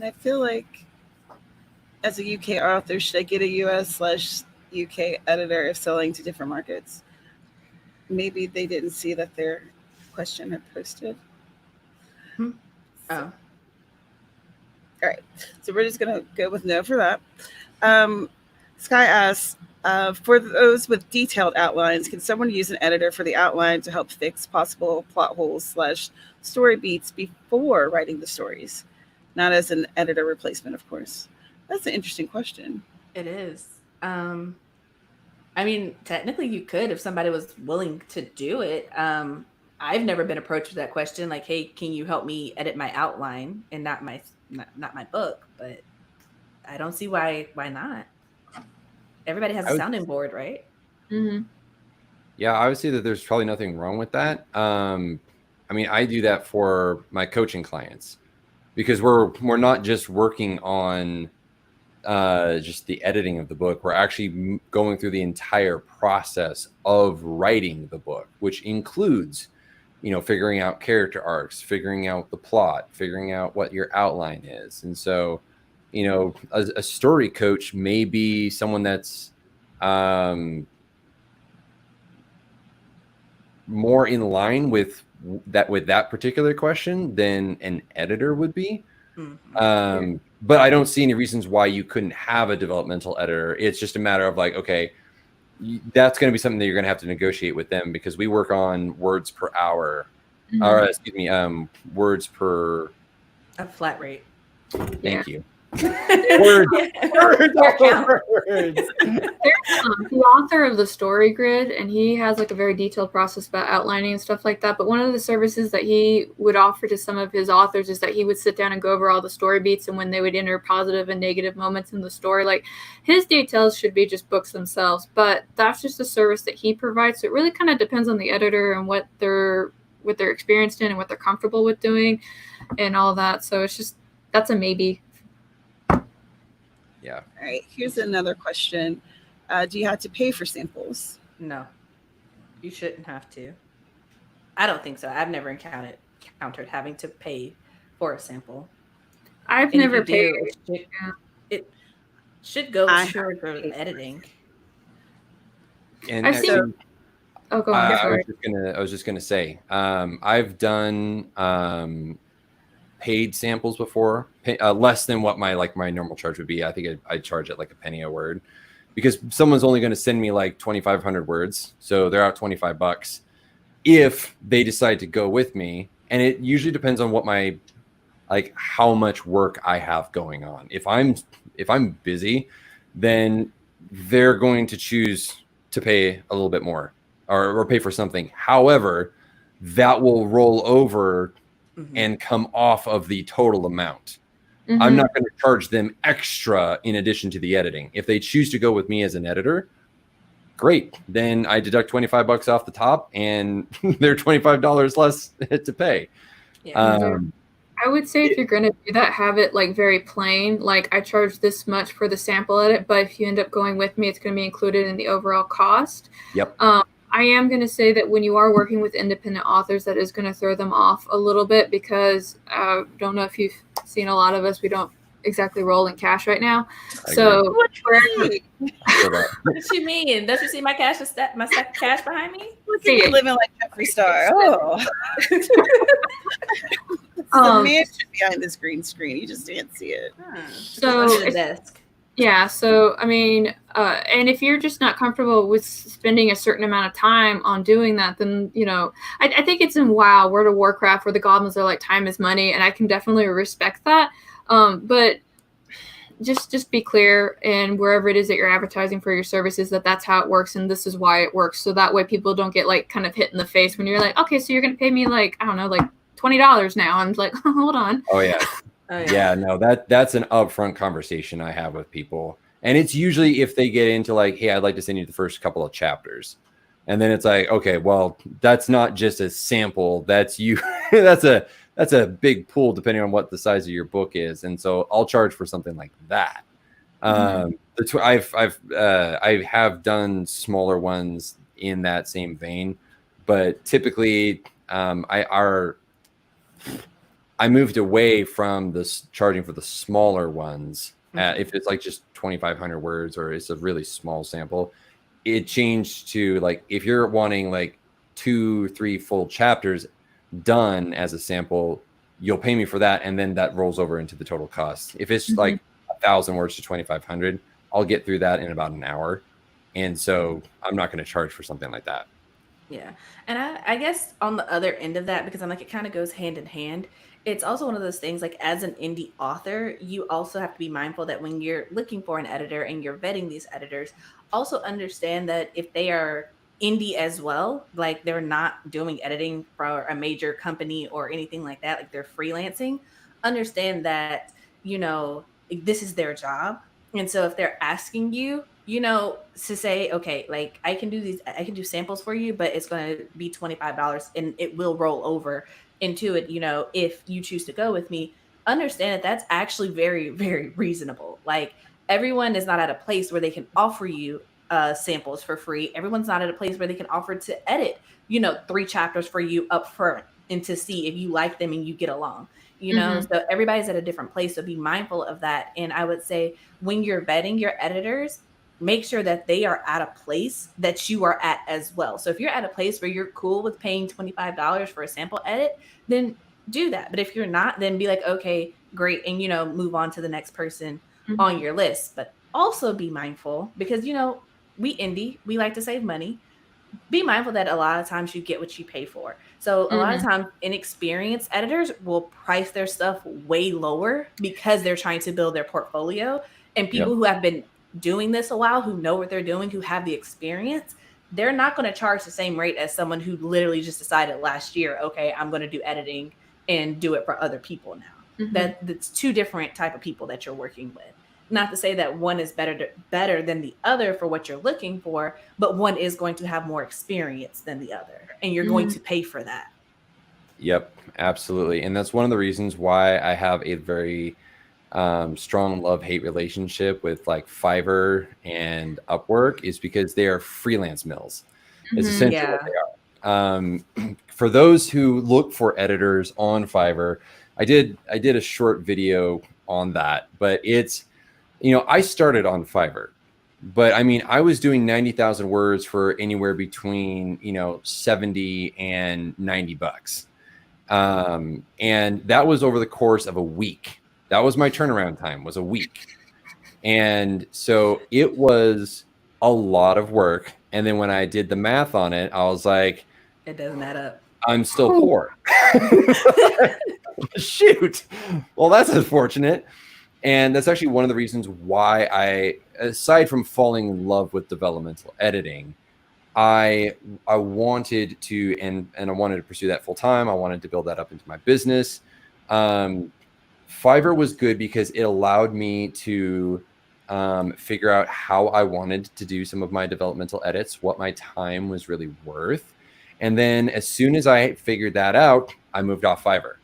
I feel like as a UK author, should I get a US/UK editor if selling to different markets? Maybe they didn't see that their question had posted. Oh. All right. So we're just going to go with no for that. Sky asks, for those with detailed outlines, can someone use an editor for the outline to help fix possible plot holes / story beats before writing the stories? Not as an editor replacement, of course. That's an interesting question. It is. I mean, technically you could if somebody was willing to do it. I've never been approached with that question, like, hey, can you help me edit my outline and not my book? But I don't see why not. Everybody has a sounding board, right? Mm-hmm. Yeah, I would say that there's probably nothing wrong with that. I mean, I do that for my coaching clients because we're not just working on just the editing of the book. We're actually going through the entire process of writing the book, which includes, figuring out character arcs, figuring out the plot, figuring out what your outline is. And so, a story coach may be someone that's more in line with that particular question than an editor would be. Mm-hmm. But I don't see any reasons why you couldn't have a developmental editor. It's just a matter of okay, that's going to be something that you're going to have to negotiate with them because we work on words per hour, mm-hmm. or excuse me, words per a flat rate. Thank you. There's the author of the Story Grid, and he has a very detailed process about outlining and stuff like that. But one of the services that he would offer to some of his authors is that he would sit down and go over all the story beats and when they would enter positive and negative moments in the story. His details should be just books themselves, but that's just a service that he provides. So it really kind of depends on the editor and what they're they're experienced in and what they're comfortable with doing and all that. So it's just, that's a maybe. Yeah. All right, here's another question. Do you have to pay for samples? No, you shouldn't have to. I don't think so. I've never encountered having to pay for a sample. I've And if never you paid. do, it should go I toward have the paid. editing. And I've seen. actually, Oh, go on. I Sorry. was just gonna say, I've done paid samples before, less than what my normal charge would be. I think I charge it like a penny a word, because someone's only going to send me like 2,500 words, so they're out $25 if they decide to go with me. And it usually depends on what my how much work I have going on. If I'm busy, then they're going to choose to pay a little bit more or pay for something. However, that will roll over and come off of the total amount. Mm-hmm. I'm not going to charge them extra in addition to the editing. If they choose to go with me as an editor, great. Then I deduct $25 off the top, and they're $25 less to pay. Yeah. I would say if you're going to do that, have it like very plain. Like, I charge this much for the sample edit, but if you end up going with me, it's going to be included in the overall cost. Yep. I am going to say that when you are working with independent authors, that is going to throw them off a little bit, because I don't know if you've seen a lot of us, we don't exactly roll in cash right now. So What you mean? Don't you see my cash, my stack of cash behind me? Look at you living like Jeffree Star. Oh. The mansion behind this green screen. You just can't see it. So under the desk. Yeah, so I mean, and if you're just not comfortable with spending a certain amount of time on doing that, then, you know, I think it's in WoW, World of Warcraft, where the goblins are like, time is money, and I can definitely respect that. But just be clear, and wherever it is that you're advertising for your services, that's how it works, and this is why it works. So that way people don't get like kind of hit in the face when you're like, okay, so you're gonna pay me like, I don't know, like $20 now. I'm like, hold on. Oh yeah. Yeah, no, that's an upfront conversation I have with people. And it's usually if they get into like, hey, I'd like to send you the first couple of chapters. And then it's like, okay, well, that's not just a sample. That's you. that's a big pool depending on what the size of your book is. And so I'll charge for something like that. I have done smaller ones in that same vein, but typically I moved away from this charging for the smaller ones. If it's like just 2,500 words or it's a really small sample, it changed to like, if you're wanting like 2-3 full chapters done as a sample, you'll pay me for that. And then that rolls over into the total cost. If it's like 1,000 words to 2,500, I'll get through that in about an hour. And so I'm not going to charge for something like that. Yeah. And I guess on the other end of that, because I'm like, it kind of goes hand in hand. It's also one of those things, like as an indie author, you also have to be mindful that when you're looking for an editor and you're vetting these editors, also understand that if they are indie as well, like they're not doing editing for a major company or anything like that, like they're freelancing, understand that, you know, this is their job. And so if they're asking you, you know, to say, okay, like I can do samples for you, but it's going to be $25 and it will roll over into it, you know, if you choose to go with me, understand that that's actually very, very reasonable. Like, everyone is not at a place where they can offer you samples for free. Everyone's not at a place where they can offer to edit, you know, 3 chapters for you up front and to see if you like them and you get along, you know. So everybody's at a different place, so be mindful of that. And I would say when you're vetting your editors, make sure that they are at a place that you are at as well. So if you're at a place where you're cool with paying $25 for a sample edit, then do that. But if you're not, then be like, okay, great. And, you know, move on to the next person on your list. But also be mindful, because, you know, we indie, we like to save money. Be mindful that a lot of times you get what you pay for. So a lot of times inexperienced editors will price their stuff way lower because they're trying to build their portfolio. And people who have been doing this a while, who know what they're doing, who have the experience, they're not going to charge the same rate as someone who literally just decided last year, okay, I'm going to do editing and do it for other people now. That's 2 different type of people that you're working with. Not to say that one is better than the other for what you're looking for, but one is going to have more experience than the other, and you're going to pay for that. Yep, absolutely. And that's one of the reasons why I have a very strong love-hate relationship with like Fiverr and Upwork, is because they are freelance mills. Is essentially what they are. For those who look for editors on Fiverr, I did a short video on that, but it's, you know, I started on Fiverr, but I mean, I was doing 90,000 words for anywhere between, you know, 70 and 90 bucks. And that was over the course of a week. That was my turnaround time, was a week. And so it was a lot of work. And then when I did the math on it, I was like, it doesn't add up. I'm still poor. Shoot. Well, that's unfortunate. And that's actually one of the reasons why I, aside from falling in love with developmental editing, I wanted to, and I wanted to pursue that full time. I wanted to build that up into my business. Fiverr was good because it allowed me to figure out how I wanted to do some of my developmental edits, what my time was really worth. And then as soon as I figured that out, I moved off Fiverr.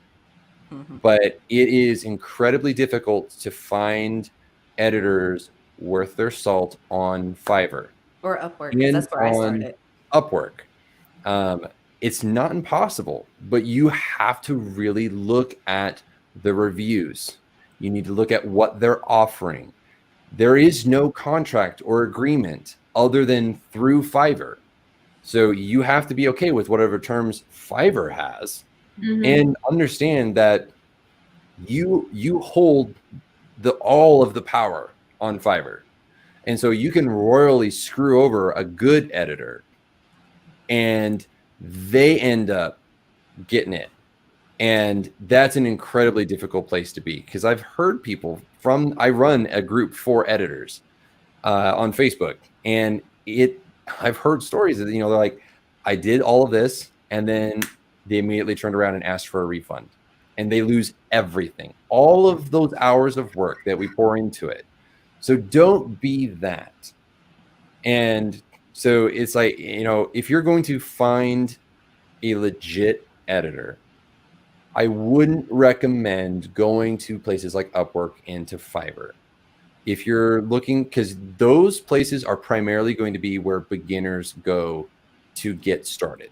But it is incredibly difficult to find editors worth their salt on Fiverr. Or Upwork, because that's where I started. Upwork. It's not impossible, but you have to really look at the reviews. You need to look at what they're offering. There is no contract or agreement other than through Fiverr. So you have to be okay with whatever terms Fiverr has, and understand that you hold all of the power on Fiverr. And so you can royally screw over a good editor and they end up getting it. And that's an incredibly difficult place to be, because I've heard people I run a group for editors on Facebook, and I've heard stories that, you know, they're like, I did all of this, and then they immediately turned around and asked for a refund, and they lose everything, all of those hours of work that we pour into it. So don't be that. And so it's like, you know, if you're going to find a legit editor, I wouldn't recommend going to places like Upwork and to Fiverr. If you're looking, because those places are primarily going to be where beginners go to get started.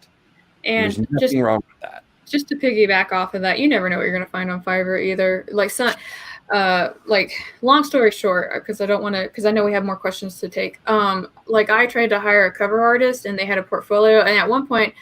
And there's nothing wrong with that. Just to piggyback off of that, you never know what you're going to find on Fiverr either. Like long story short, because I know we have more questions to take. Like I tried to hire a cover artist and they had a portfolio. And at one point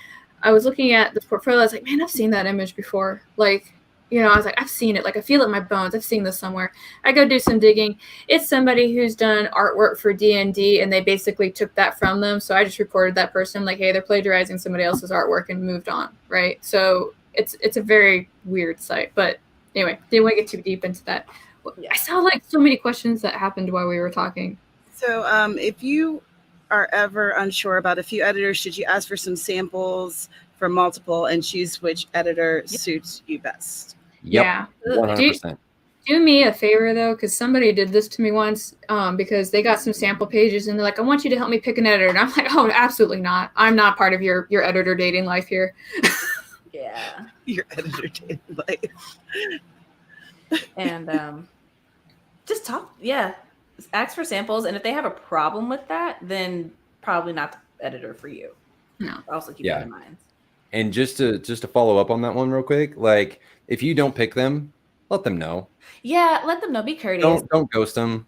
I was looking at the portfolio. I was like, man, I've seen that image before. Like, you know, I was like, I've seen it. Like, I feel it in my bones. I've seen this somewhere. I go do some digging. It's somebody who's done artwork for D&D, and they basically took that from them. So I just reported that person, like, hey, they're plagiarizing somebody else's artwork, and moved on, right? So it's a very weird site. But anyway, didn't want to get too deep into that. I saw, like, so many questions that happened while we were talking. So if you are ever unsure about a few editors, should you ask for some samples from multiple and choose which editor suits you best? Yep, Yeah. 100%. Do me a favor, though, because somebody did this to me once because they got some sample pages and they're like, I want you to help me pick an editor. And I'm like, oh, absolutely not. I'm not part of your editor dating life here. Yeah. Your editor dating life. And just talk. Yeah. Ask for samples. And if they have a problem with that, then probably not the editor for you. No. Also keep that in mind. And just to follow up on that one real quick, like, if you don't pick them, let them know. Yeah, let them know. Be courteous. Don't ghost them.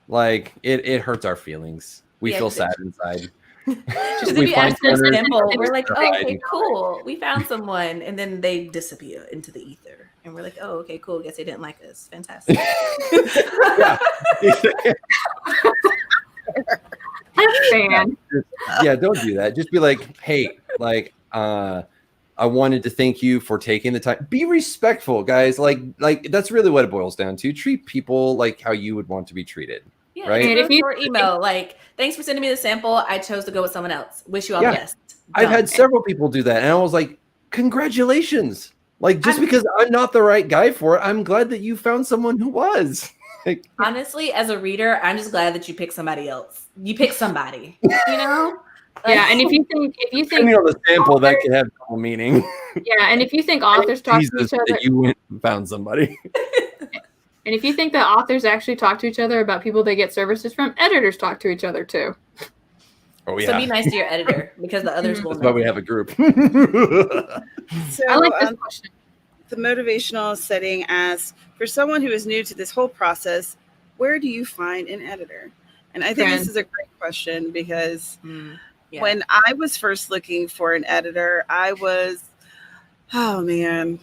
Like, it hurts our feelings. We feel sad inside. Just if you ask for a sample, we're like, oh, okay, cool. We found someone, and then they disappear into the ether. And we're like, oh, okay, cool. Guess they didn't like us. Fantastic. Yeah, don't do that. Just be like, hey, like, I wanted to thank you for taking the time. Be respectful, guys. Like that's really what it boils down to. Treat people like how you would want to be treated. Yeah, right? And if you email, like, thanks for sending me the sample. I chose to go with someone else. Wish you all the best. I've had several people do that, and I was like, congratulations. Like, just because I'm not the right guy for it, I'm glad that you found someone who was. Honestly, as a reader, I'm just glad that you picked somebody else. You picked somebody, you know? Yeah, and if you think depending on the sample, that could have double meaning. Yeah, and if you think authors talk to Jesus, each other, that you went and found somebody. and if you think that authors actually talk to each other about people they get services from, editors talk to each other too. Oh yeah. So be nice to your editor because the others will That's know. why we have a group. So I like this question. the motivational setting asks, for someone who is new to this whole process, where do you find an editor? And I think this is a great question because Yeah. when I was first looking for an editor, oh man,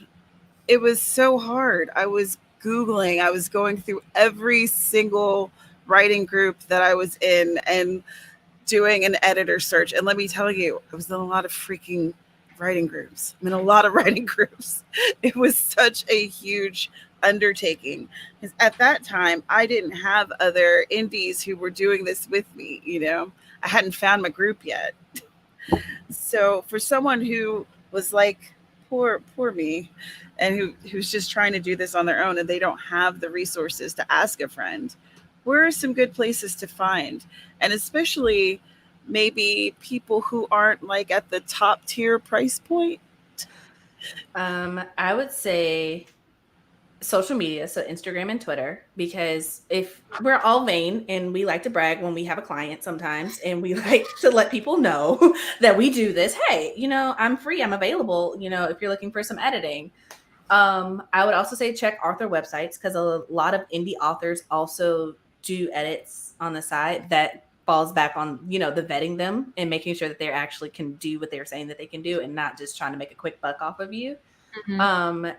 it was so hard. I was Googling, I was going through every single writing group that I was in and doing an editor search. And let me tell you, I was in a lot of freaking writing groups. I'm in a lot of writing groups. It was such a huge undertaking because at that time I didn't have other indies who were doing this with me. You know, I hadn't found my group yet. So for someone who was like poor me and who's just trying to do this on their own and they don't have the resources to ask a friend, where are some good places to find? And especially maybe people who aren't like at the top tier price point. I would say social media, so Instagram and Twitter, because if we're all vain and we like to brag when we have a client sometimes, and we like to let people know that we do this. Hey, you know, I'm free, I'm available, you know, if you're looking for some editing. I would also say check author websites because a lot of indie authors also do edits on the side that falls back on, you know, the vetting them and making sure that they actually can do what they're saying that they can do and not just trying to make a quick buck off of you.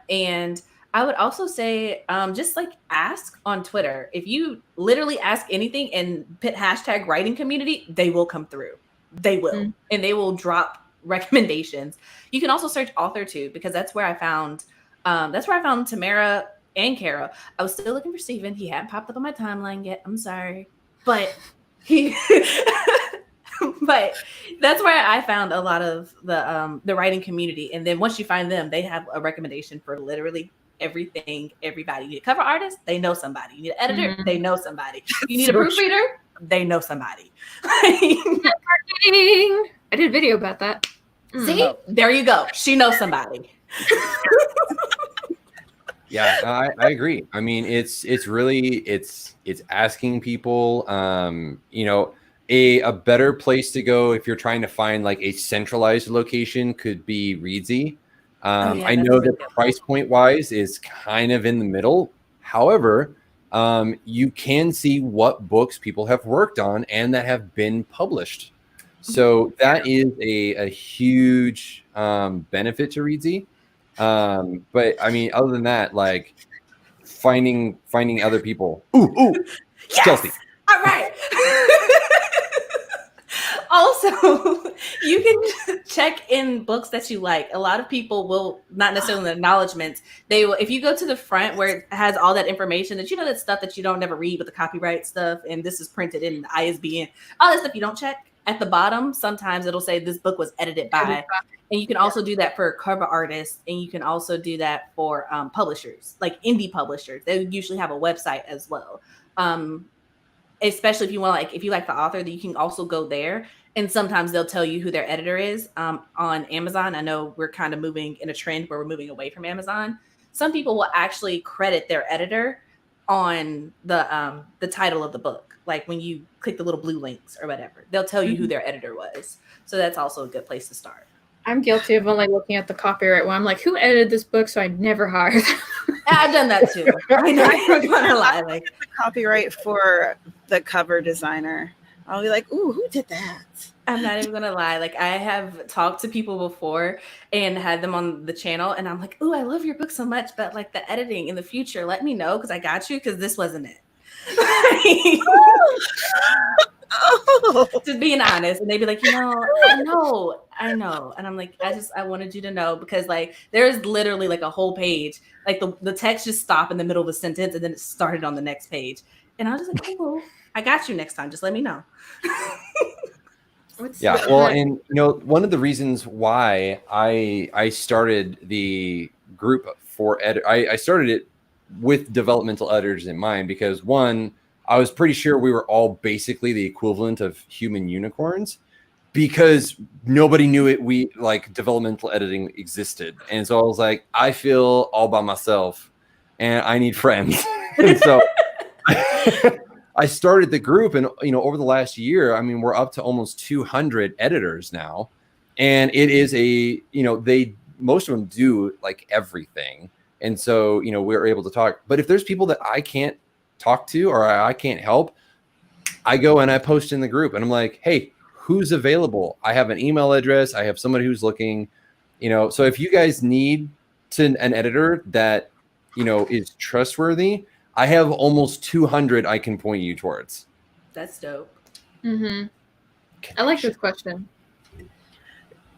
And I would also say just like ask on Twitter. If you literally ask anything and put hashtag writing community, they will come through. They will. And they will drop recommendations. You can also search AuthorTube because that's where I found Tamara and Carrow. I was still looking for Steven. He hadn't popped up on my timeline yet. I'm sorry. But but that's where I found a lot of the writing community. And then once you find them, they have a recommendation for literally everything, everybody. You need a cover artist, they know somebody. You need an editor, they know somebody. You need a proofreader, they know somebody. I did a video about that. See, there you go. She knows somebody. Yeah, I agree. I mean, it's really asking people. You know, a better place to go if you're trying to find like a centralized location could be Readsy. I know that price point wise is kind of in the middle. However, you can see what books people have worked on and that have been published. So that is a huge benefit to Readsy. But I mean, other than that, like finding other people. Ooh, yes! Chelsea. All right. Also, you can check in books that you like. A lot of people will not necessarily in the acknowledgements. They will, if you go to the front where it has all that information that you know, that stuff that you don't never read with the copyright stuff, and this is printed in the ISBN, all that stuff you don't check. At the bottom, sometimes it'll say this book was edited by, and you can also do that for cover artists, and you can also do that for publishers, like indie publishers. They usually have a website as well. Especially if you want, like, if you like the author, then you can also go there. And sometimes they'll tell you who their editor is on Amazon. I know we're kind of moving in a trend where we're moving away from Amazon. Some people will actually credit their editor on the title of the book. Like when you click the little blue links or whatever, they'll tell you who their editor was. So that's also a good place to start. I'm guilty of only looking at the copyright one. I'm like, who edited this book? So I never hired them. I've done that too. I'm not gonna lie. Like the copyright for the cover designer, I'll be like, ooh, who did that? I'm not even gonna lie. Like I have talked to people before and had them on the channel, and I'm like, ooh, I love your book so much, but like the editing in the future, let me know because I got you because this wasn't it. Just being honest, and they'd be like, you know, I know, and I'm like, I wanted you to know because like there's literally like a whole page, like the text just stopped in the middle of a sentence and then it started on the next page, and I was just like, oh, I got you next time, just let me know. Yeah, well, and you know, one of the reasons why I started the group for I started it with developmental editors in mind because one, I was pretty sure we were all basically the equivalent of human unicorns because nobody knew it. We like developmental editing existed. And so I was like, I feel all by myself and I need friends. And so I started the group, and over the last year, I mean, we're up to almost 200 editors now. And it is most of them do like everything. And so, we're able to talk. But if there's people that I can't talk to or I can't help, I go and I post in the group and I'm like, hey, who's available? I have an email address. I have somebody who's looking, so if you guys need an editor that, is trustworthy, I have almost 200 I can point you towards. That's dope. Mm-hmm. I like this question.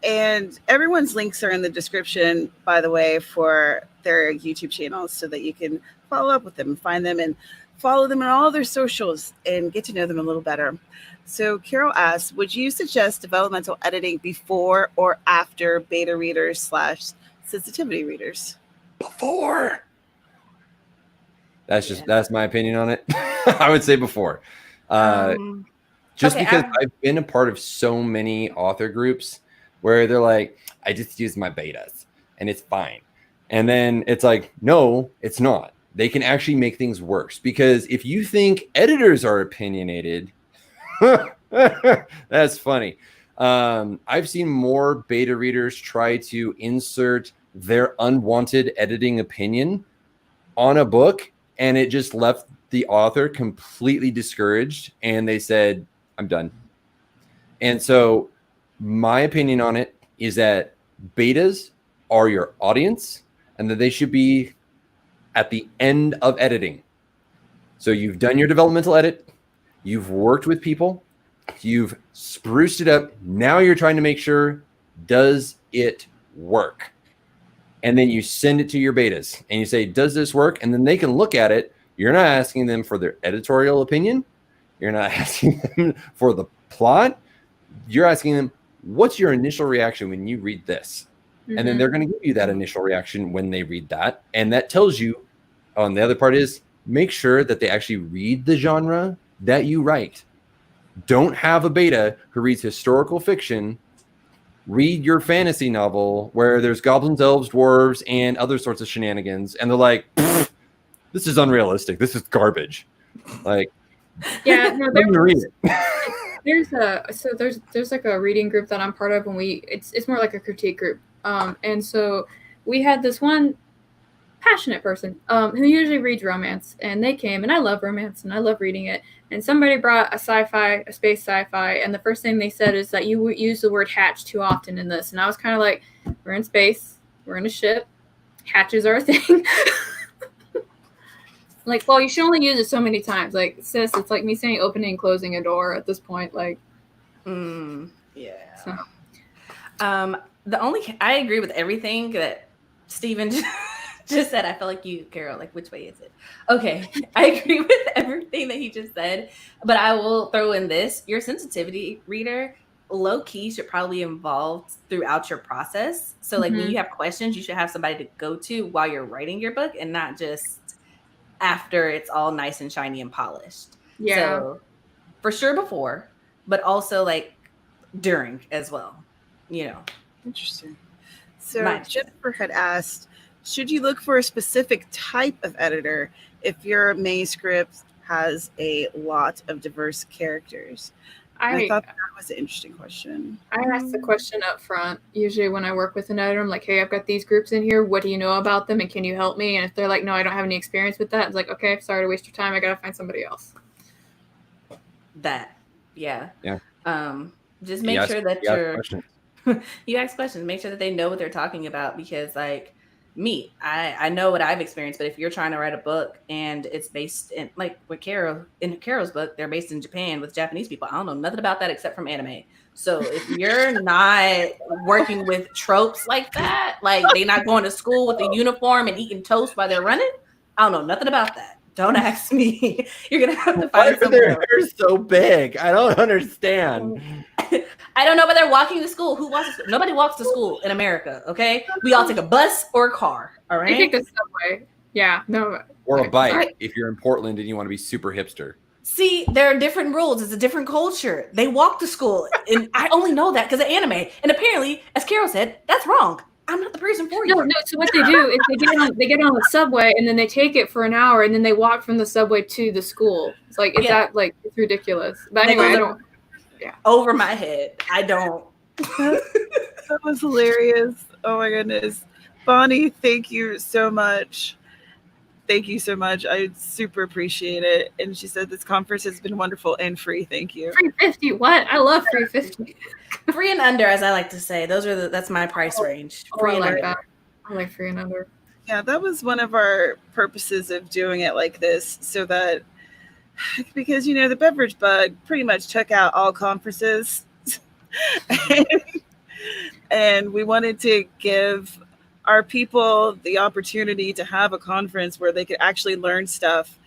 And everyone's links are in the description, by the way, for their YouTube channels so that you can follow up with them and find them and follow them on all their socials and get to know them a little better. So Carol asks, would you suggest developmental editing before or after beta readers / sensitivity readers? Before. That's my opinion on it. I would say before. Because I've been a part of so many author groups where they're like, I just use my betas and it's fine. And then it's like, no, it's not. They can actually make things worse, because if you think editors are opinionated, that's funny. I've seen more beta readers try to insert their unwanted editing opinion on a book, and it just left the author completely discouraged, and they said, I'm done. And so my opinion on it is that betas are your audience and that they should be at the end of editing. So you've done your developmental edit, you've worked with people, you've spruced it up. Now you're trying to make sure, does it work? And then you send it to your betas and you say, does this work? And then they can look at it. You're not asking them for their editorial opinion. You're not asking them for the plot. You're asking them, what's your initial reaction when you read this? Mm-hmm. And then they're going to give you that initial reaction when they read that. And that tells you, and the other part is, make sure that they actually read the genre that you write. Don't have a beta who reads historical fiction read your fantasy novel where there's goblins, elves, dwarves, and other sorts of shenanigans, and they're like, this is unrealistic. This is garbage. Like, yeah, no, read it. There's like a reading group that I'm part of, and it's more like a critique group. And so we had this one passionate person who usually reads romance, and they came, and I love romance and I love reading it. And somebody brought a space sci-fi, and the first thing they said is that you use the word hatch too often in this. And I was kind of like, we're in space, we're in a ship, hatches are a thing. Like, well, you should only use it so many times. Like, sis, it's like me saying opening and closing a door at this point. Like, yeah. So. I agree with everything that Steven just said. I feel like you, Carol, like, which way is it? Okay. I agree with everything that he just said, but I will throw in this. Your sensitivity reader, low key, should probably be involved throughout your process. So like when you have questions, you should have somebody to go to while you're writing your book and not just after it's all nice and shiny and polished. Yeah. So for sure before, but also like during as well, you know. Interesting. So Jennifer had asked, should you look for a specific type of editor if your manuscript has a lot of diverse characters? I thought that was an interesting question. I ask the question up front. Usually when I work with an editor, I'm like, hey, I've got these groups in here. What do you know about them? And can you help me? And if they're like, no, I don't have any experience with that, it's like, okay, sorry to waste your time. I got to find somebody else. Just make sure that you ask questions. Make sure that they know what they're talking about, because like me, I know what I've experienced, but if you're trying to write a book and it's based in, like with Carrow's book, they're based in Japan with Japanese people. I don't know nothing about that except from anime. So if you're not working with tropes like that, like they're not going to school with a uniform and eating toast while they're running, I don't know nothing about that. Don't ask me. You're gonna have to find someone else. They're so big. I don't understand. I don't know, but they're walking to school. Who walks to school? Nobody walks to school in America, okay? We all take a bus or a car, all right? I take the subway. Yeah, no. Or a bike if you're in Portland and you want to be super hipster. See, there are different rules. It's a different culture. They walk to school. And I only know that because of anime. And apparently, as Carol said, that's wrong. I'm not the person for you. No. So what they do is they get on the subway and then they take it for an hour and then they walk from the subway to the school. It's like, is that like, it's ridiculous. But anyway, I don't. Yeah. Over my head. I don't. That was hilarious. Oh my goodness. Bonnie, thank you so much. Thank you so much. I super appreciate it. And she said this conference has been wonderful and free. Thank you. Free 50. What? I love free 50. Free and under, as I like to say. That's my price range. Free and under. That. I like free and under. Yeah, that was one of our purposes of doing it like this, so that because the beverage bug pretty much took out all conferences. And we wanted to give our people the opportunity to have a conference where they could actually learn stuff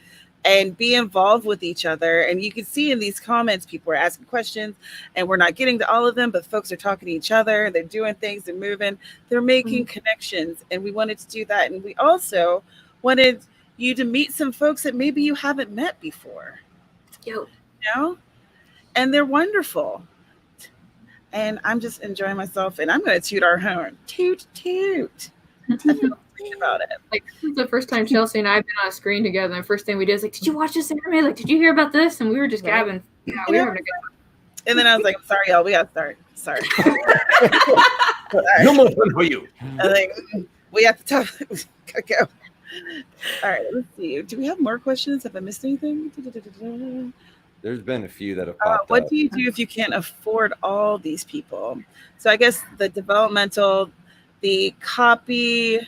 and be involved with each other. And you can see in these comments, people are asking questions and we're not getting to all of them, but folks are talking to each other. They're doing things, they're moving, they're making connections. And we wanted to do that. And we also wanted you to meet some folks that maybe you haven't met before. And they're wonderful. And I'm just enjoying myself, and I'm going to toot our horn. Toot, toot. Think about it. Like, this is the first time Chelsea and I have been on a screen together. And the first thing we did is like, did you watch this anime? Like, did you hear about this? And we were just gabbing. Yeah, we were having a good time. And then I was like, sorry, y'all, we got to start. Sorry. No more fun for you. I was like, we have to talk. Gotta go. All right, let's see. Do we have more questions? Have I missed anything? There's been a few that have popped what up. do you do if you can't afford all these people? So I guess the developmental, the copy,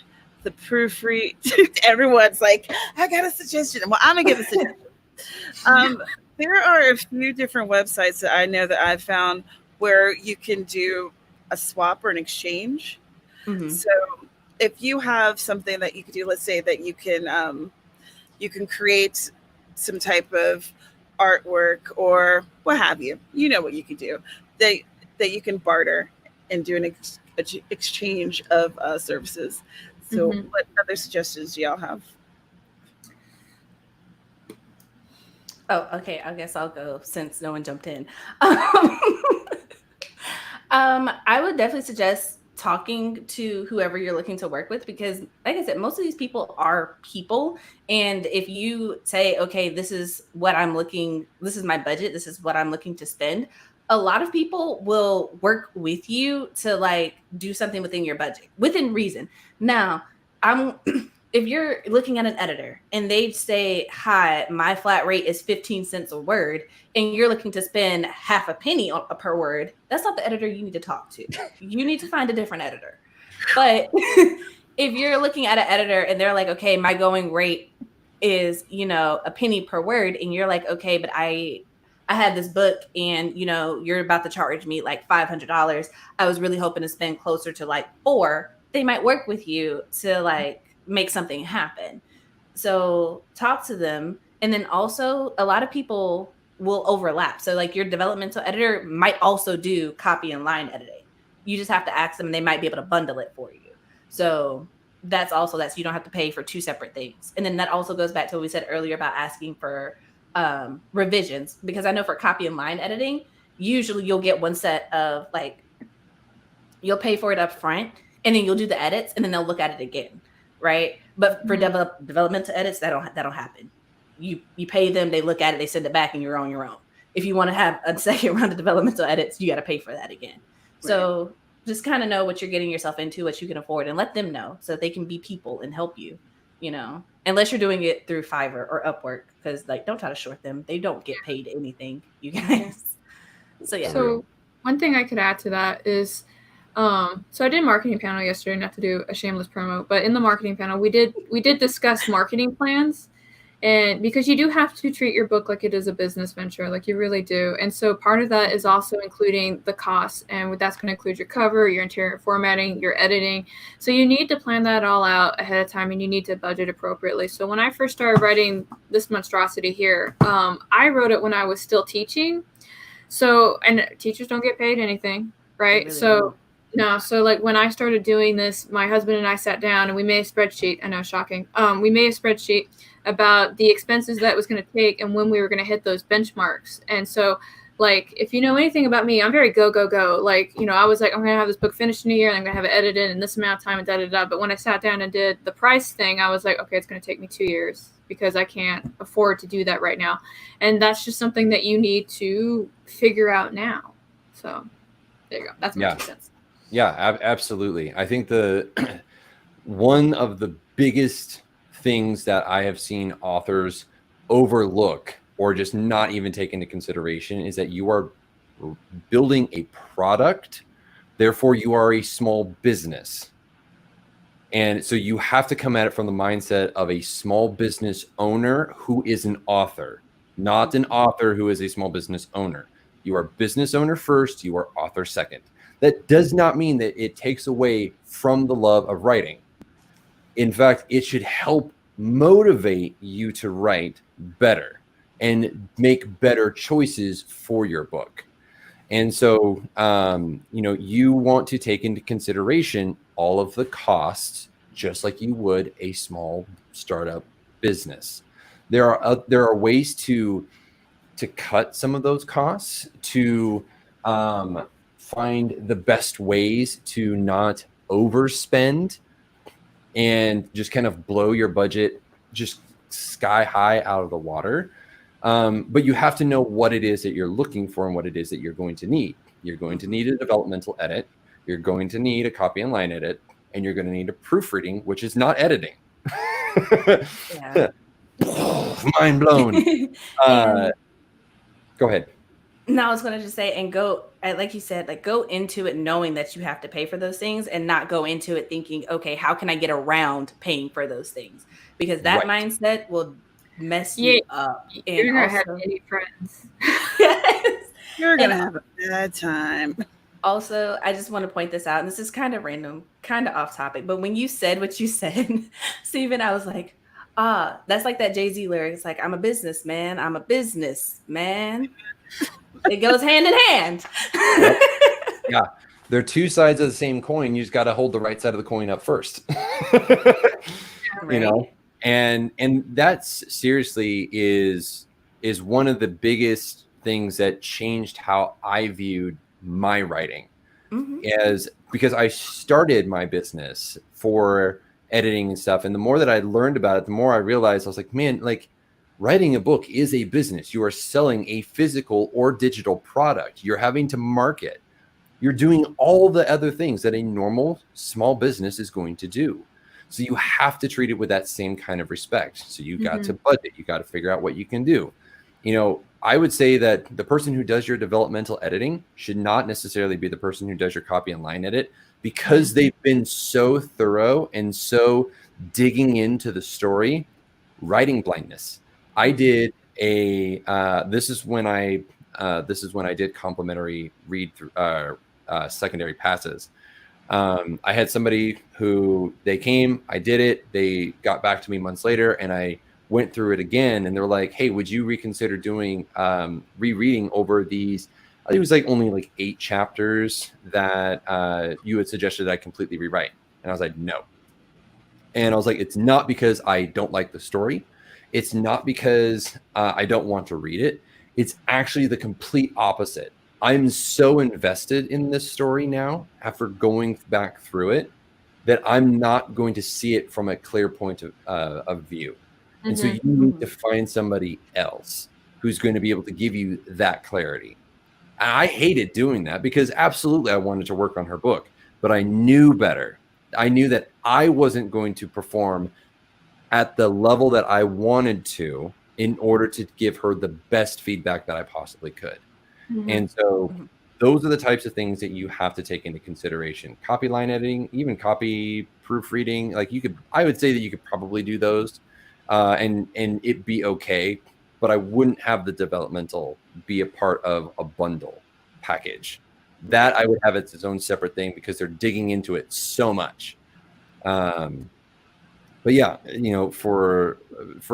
the proofread, everyone's like, I got a suggestion. Well, I'm going to give a suggestion. There are a few different websites that I know that I've found where you can do a swap or an exchange. Mm-hmm. So if you have something that you could do, let's say that you can create some type of artwork or what have you, what you could do, that you can barter and do an exchange of services. So what other suggestions do y'all have? Oh, okay. I guess I'll go since no one jumped in. I would definitely suggest talking to whoever you're looking to work with, because like I said, most of these people are people. And if you say, okay, this is my budget, this is what I'm looking to spend, a lot of people will work with you to like do something within your budget, within reason. Now, if you're looking at an editor and they say, hi, my flat rate is 15 cents a word, and you're looking to spend half a penny per word, that's not the editor you need to talk to. You need to find a different editor. But if you're looking at an editor and they're like, okay, my going rate is, a penny per word, and you're like, okay, but I had this book and, you're about to charge me like $500. I was really hoping to spend closer to like $400. They might work with you to like make something happen. So talk to them. And then also a lot of people will overlap. So like your developmental editor might also do copy and line editing. You just have to ask them and they might be able to bundle it for you. So that's you don't have to pay for two separate things. And then that also goes back to what we said earlier about asking for revisions, because I know for copy and line editing, usually you'll get one set of like, you'll pay for it up front and then you'll do the edits and then they'll look at it again. Right. But for developmental edits, that don't happen. You pay them, they look at it, they send it back, and you're on your own. If you want to have a second round of developmental edits, you got to pay for that again. Right. So just kind of know what you're getting yourself into, what you can afford, and let them know so that they can be people and help you, unless you're doing it through Fiverr or Upwork, because like, don't try to short them. They don't get paid anything, you guys. So yeah. So one thing I could add to that is, so I did a marketing panel yesterday, not to do a shameless promo, but in the marketing panel, we did discuss marketing plans, and because you do have to treat your book like it is a business venture, like you really do. And so part of that is also including the costs, and that's going to include your cover, your interior formatting, your editing. So you need to plan that all out ahead of time, and you need to budget appropriately. So when I first started writing this monstrosity here, I wrote it when I was still teaching. So, and teachers don't get paid anything, right? Really don't. No, so like when I started doing this, my husband and I sat down and we made a spreadsheet. I know, shocking. We made a spreadsheet about the expenses that it was going to take and when we were going to hit those benchmarks. And so, like, if you know anything about me, I'm very go, go, go. Like, you know, I was like, I'm going to have this book finished in a year and I'm going to have it edited in this amount of time and da-da-da. But when I sat down and did the price thing, I was like, okay, it's going to take me 2 years because I can't afford to do that right now. And that's just something that you need to figure out now. So there you go. That's my 2 cents. Yeah, absolutely. I think one of the biggest things that I have seen authors overlook or just not even take into consideration is that you are building a product, therefore you are a small business. And so you have to come at it from the mindset of a small business owner who is an author, not an author who is a small business owner. You are business owner first, you are author second. That does not mean that it takes away from the love of writing. In fact, it should help motivate you to write better and make better choices for your book. And so, you know, you want to take into consideration all of the costs, just like you would a small startup business. There are ways to cut some of those costs, to find the best ways to not overspend and just kind of blow your budget just sky high out of the water. But you have to know what it is that you're looking for and what it is that you're going to need. You're going to need a developmental edit. You're going to need a copy and line edit, and you're going to need a proofreading, which is not editing. Mind blown. Go ahead. No, I was going to just say, and go, like you said, like go into it knowing that you have to pay for those things and not go into it thinking, okay, how can I get around paying for those things? Because that mindset will mess you up. You're going to have any friends. Yes. You're going to have a bad time. Also, I just want to point this out, and this is kind of random, kind of off topic, but when you said what you said, Stephen, I was like, that's like that Jay-Z lyric. It's like, I'm a businessman. I'm a businessman. It goes hand in hand. Yep. Yeah. They're two sides of the same coin. You just got to hold the right side of the coin up first. You know, and that's seriously is one of the biggest things that changed how I viewed my writing. Because I started my business for editing and stuff. And the more that I learned about it, the more I realized I was like, man, like writing a book is a business. You are selling a physical or digital product. You're having to market. You're doing all the other things that a normal small business is going to do. So you have to treat it with that same kind of respect. So you got to budget. You got to figure out what you can do. You know, I would say that the person who does your developmental editing should not necessarily be the person who does your copy and line edit, because they've been so thorough and so digging into the story. Writing blindness. I did this is when I did complimentary read through secondary passes. I had somebody who they came, I did it, they got back to me months later, and I went through it again, and they were like, hey, would you reconsider doing rereading over these? I think it was like only like 8 chapters that you had suggested that I completely rewrite. And I was like, no. And I was like, it's not because I don't like the story. It's not because I don't want to read it. It's actually the complete opposite. I'm so invested in this story now after going back through it that I'm not going to see it from a clear point of view. And so you need to find somebody else who's going to be able to give you that clarity. And I hated doing that because absolutely I wanted to work on her book, but I knew better. I knew that I wasn't going to perform at the level that I wanted to in order to give her the best feedback that I possibly could. And so those are the types of things that you have to take into consideration. Copy line editing, even copy proofreading, like I would say that you could probably do those and it be okay, but I wouldn't have the developmental be a part of a bundle package. That I would have its own separate thing because they're digging into it so much. But yeah, you know, for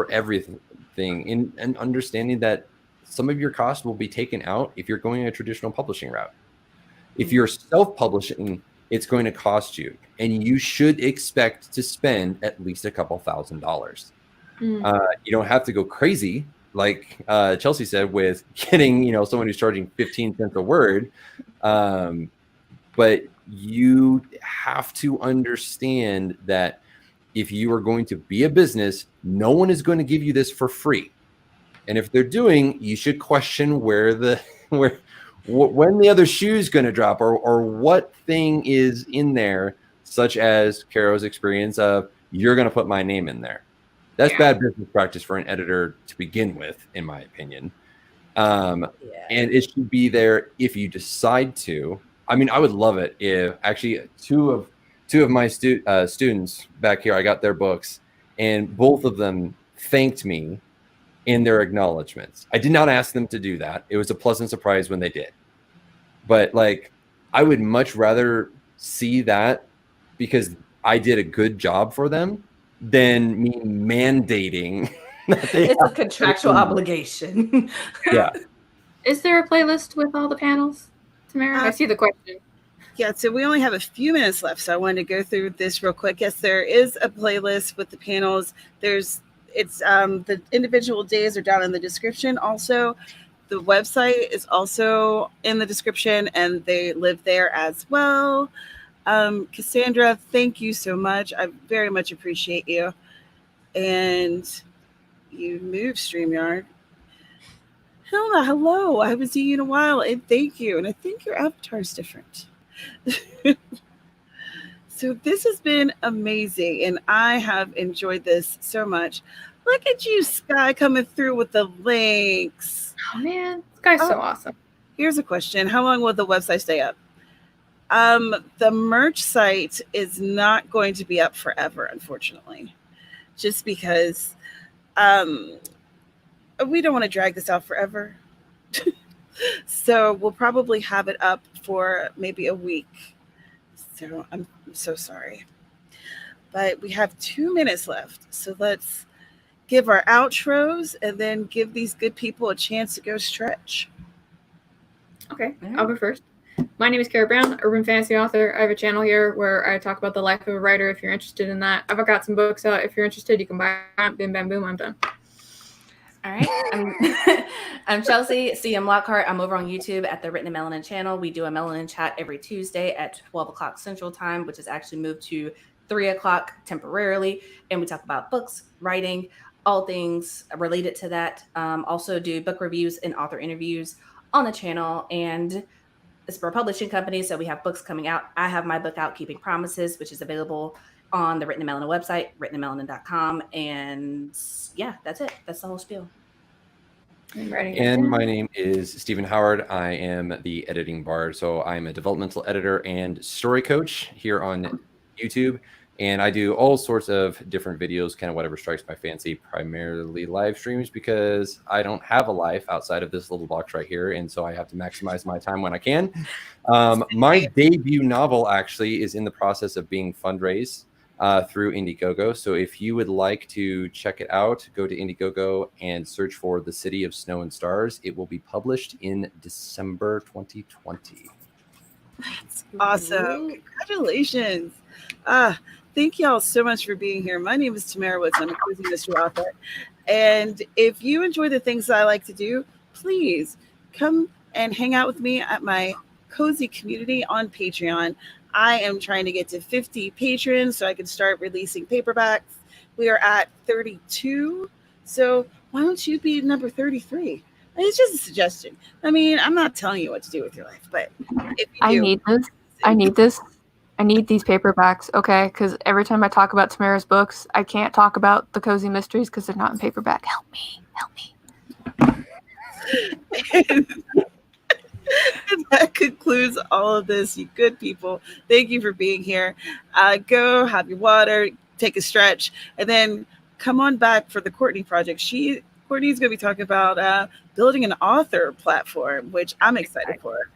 everything and understanding that some of your costs will be taken out if you're going a traditional publishing route. If you're self-publishing, it's going to cost you, and you should expect to spend at least $2,000. You don't have to go crazy, like Chelsea said, with getting, you know, someone who's charging 15 cents a word. But you have to understand that if you are going to be a business, no one is going to give you this for free. And if they're doing, you should question when the other shoe is going to drop, or what thing is in there, such as Carrow's experience of, you're going to put my name in there. That's bad business practice for an editor to begin with, in my opinion. And it should be there if you decide to. I mean, I would love it if actually two of my students back here, I got their books, and both of them thanked me in their acknowledgments. I did not ask them to do that. It was a pleasant surprise when they did. But like, I would much rather see that because I did a good job for them than me mandating that it's a contractual obligation. Yeah. Is there a playlist with all the panels, Tamara? I see the question. Yeah, so we only have a few minutes left, so I wanted to go through this real quick. Yes, there is a playlist with the panels. The individual days are down in the description. Also, the website is also in the description, and they live there as well. Cassandra, thank you so much. I very much appreciate you. And you moved, StreamYard. Hilda, hello. I haven't seen you in a while, and thank you. And I think your avatar is different. So this has been amazing, and I have enjoyed this so much. Look at you, Sky, coming through with the links. Oh, man. This guy's so awesome. Here's a question. How long will the website stay up? The merch site is not going to be up forever, unfortunately, just because we don't want to drag this out forever. So we'll probably have it up for maybe a week. So I'm so sorry. But we have 2 minutes left. So let's give our outros and then give these good people a chance to go stretch. Okay, I'll go first. My name is Carrow Brown, urban fantasy author. I have a channel here where I talk about the life of a writer if you're interested in that. I've got some books out. If you're interested, you can buy them. Bim, bam, boom, I'm done. All right. I'm Chelsea, CM Lockhart. I'm over on YouTube at the Written in Melanin channel. We do a Melanin chat every Tuesday at 12 o'clock Central Time, which is actually moved to 3 o'clock temporarily. And we talk about books, writing, all things related to that. Also do book reviews and author interviews on the channel. And it's for a publishing company, so we have books coming out. I have my book out, Keeping Promises, which is available on the Written in Melanin website, writteninmelanin.com. And yeah, that's it. That's the whole spiel. And my name is Stephen Howard. I am the editing bard. So I'm a developmental editor and story coach here on YouTube. And I do all sorts of different videos, kind of whatever strikes my fancy, primarily live streams, because I don't have a life outside of this little box right here. And so I have to maximize my time when I can. My debut novel actually is in the process of being fundraised through Indiegogo. So if you would like to check it out, go to Indiegogo and search for The City of Snow and Stars. It will be published in December 2020. That's awesome. Congratulations. Thank you all so much for being here. My name is Tamara Woods. I'm a cozy mystery author. And if you enjoy the things that I like to do, please come and hang out with me at my cozy community on Patreon. I am trying to get to 50 patrons so I can start releasing paperbacks. We are at 32. So why don't you be number 33? It's just a suggestion. I mean, I'm not telling you what to do with your life, but if you I need this. I need these paperbacks, okay? Because every time I talk about Tamara's books, I can't talk about the cozy mysteries because they're not in paperback. Help me. And that concludes all of this, you good people. Thank you for being here. Go have your water, take a stretch, and then come on back for the Courtney project. Courtney's going to be talking about building an author platform, which I'm excited for.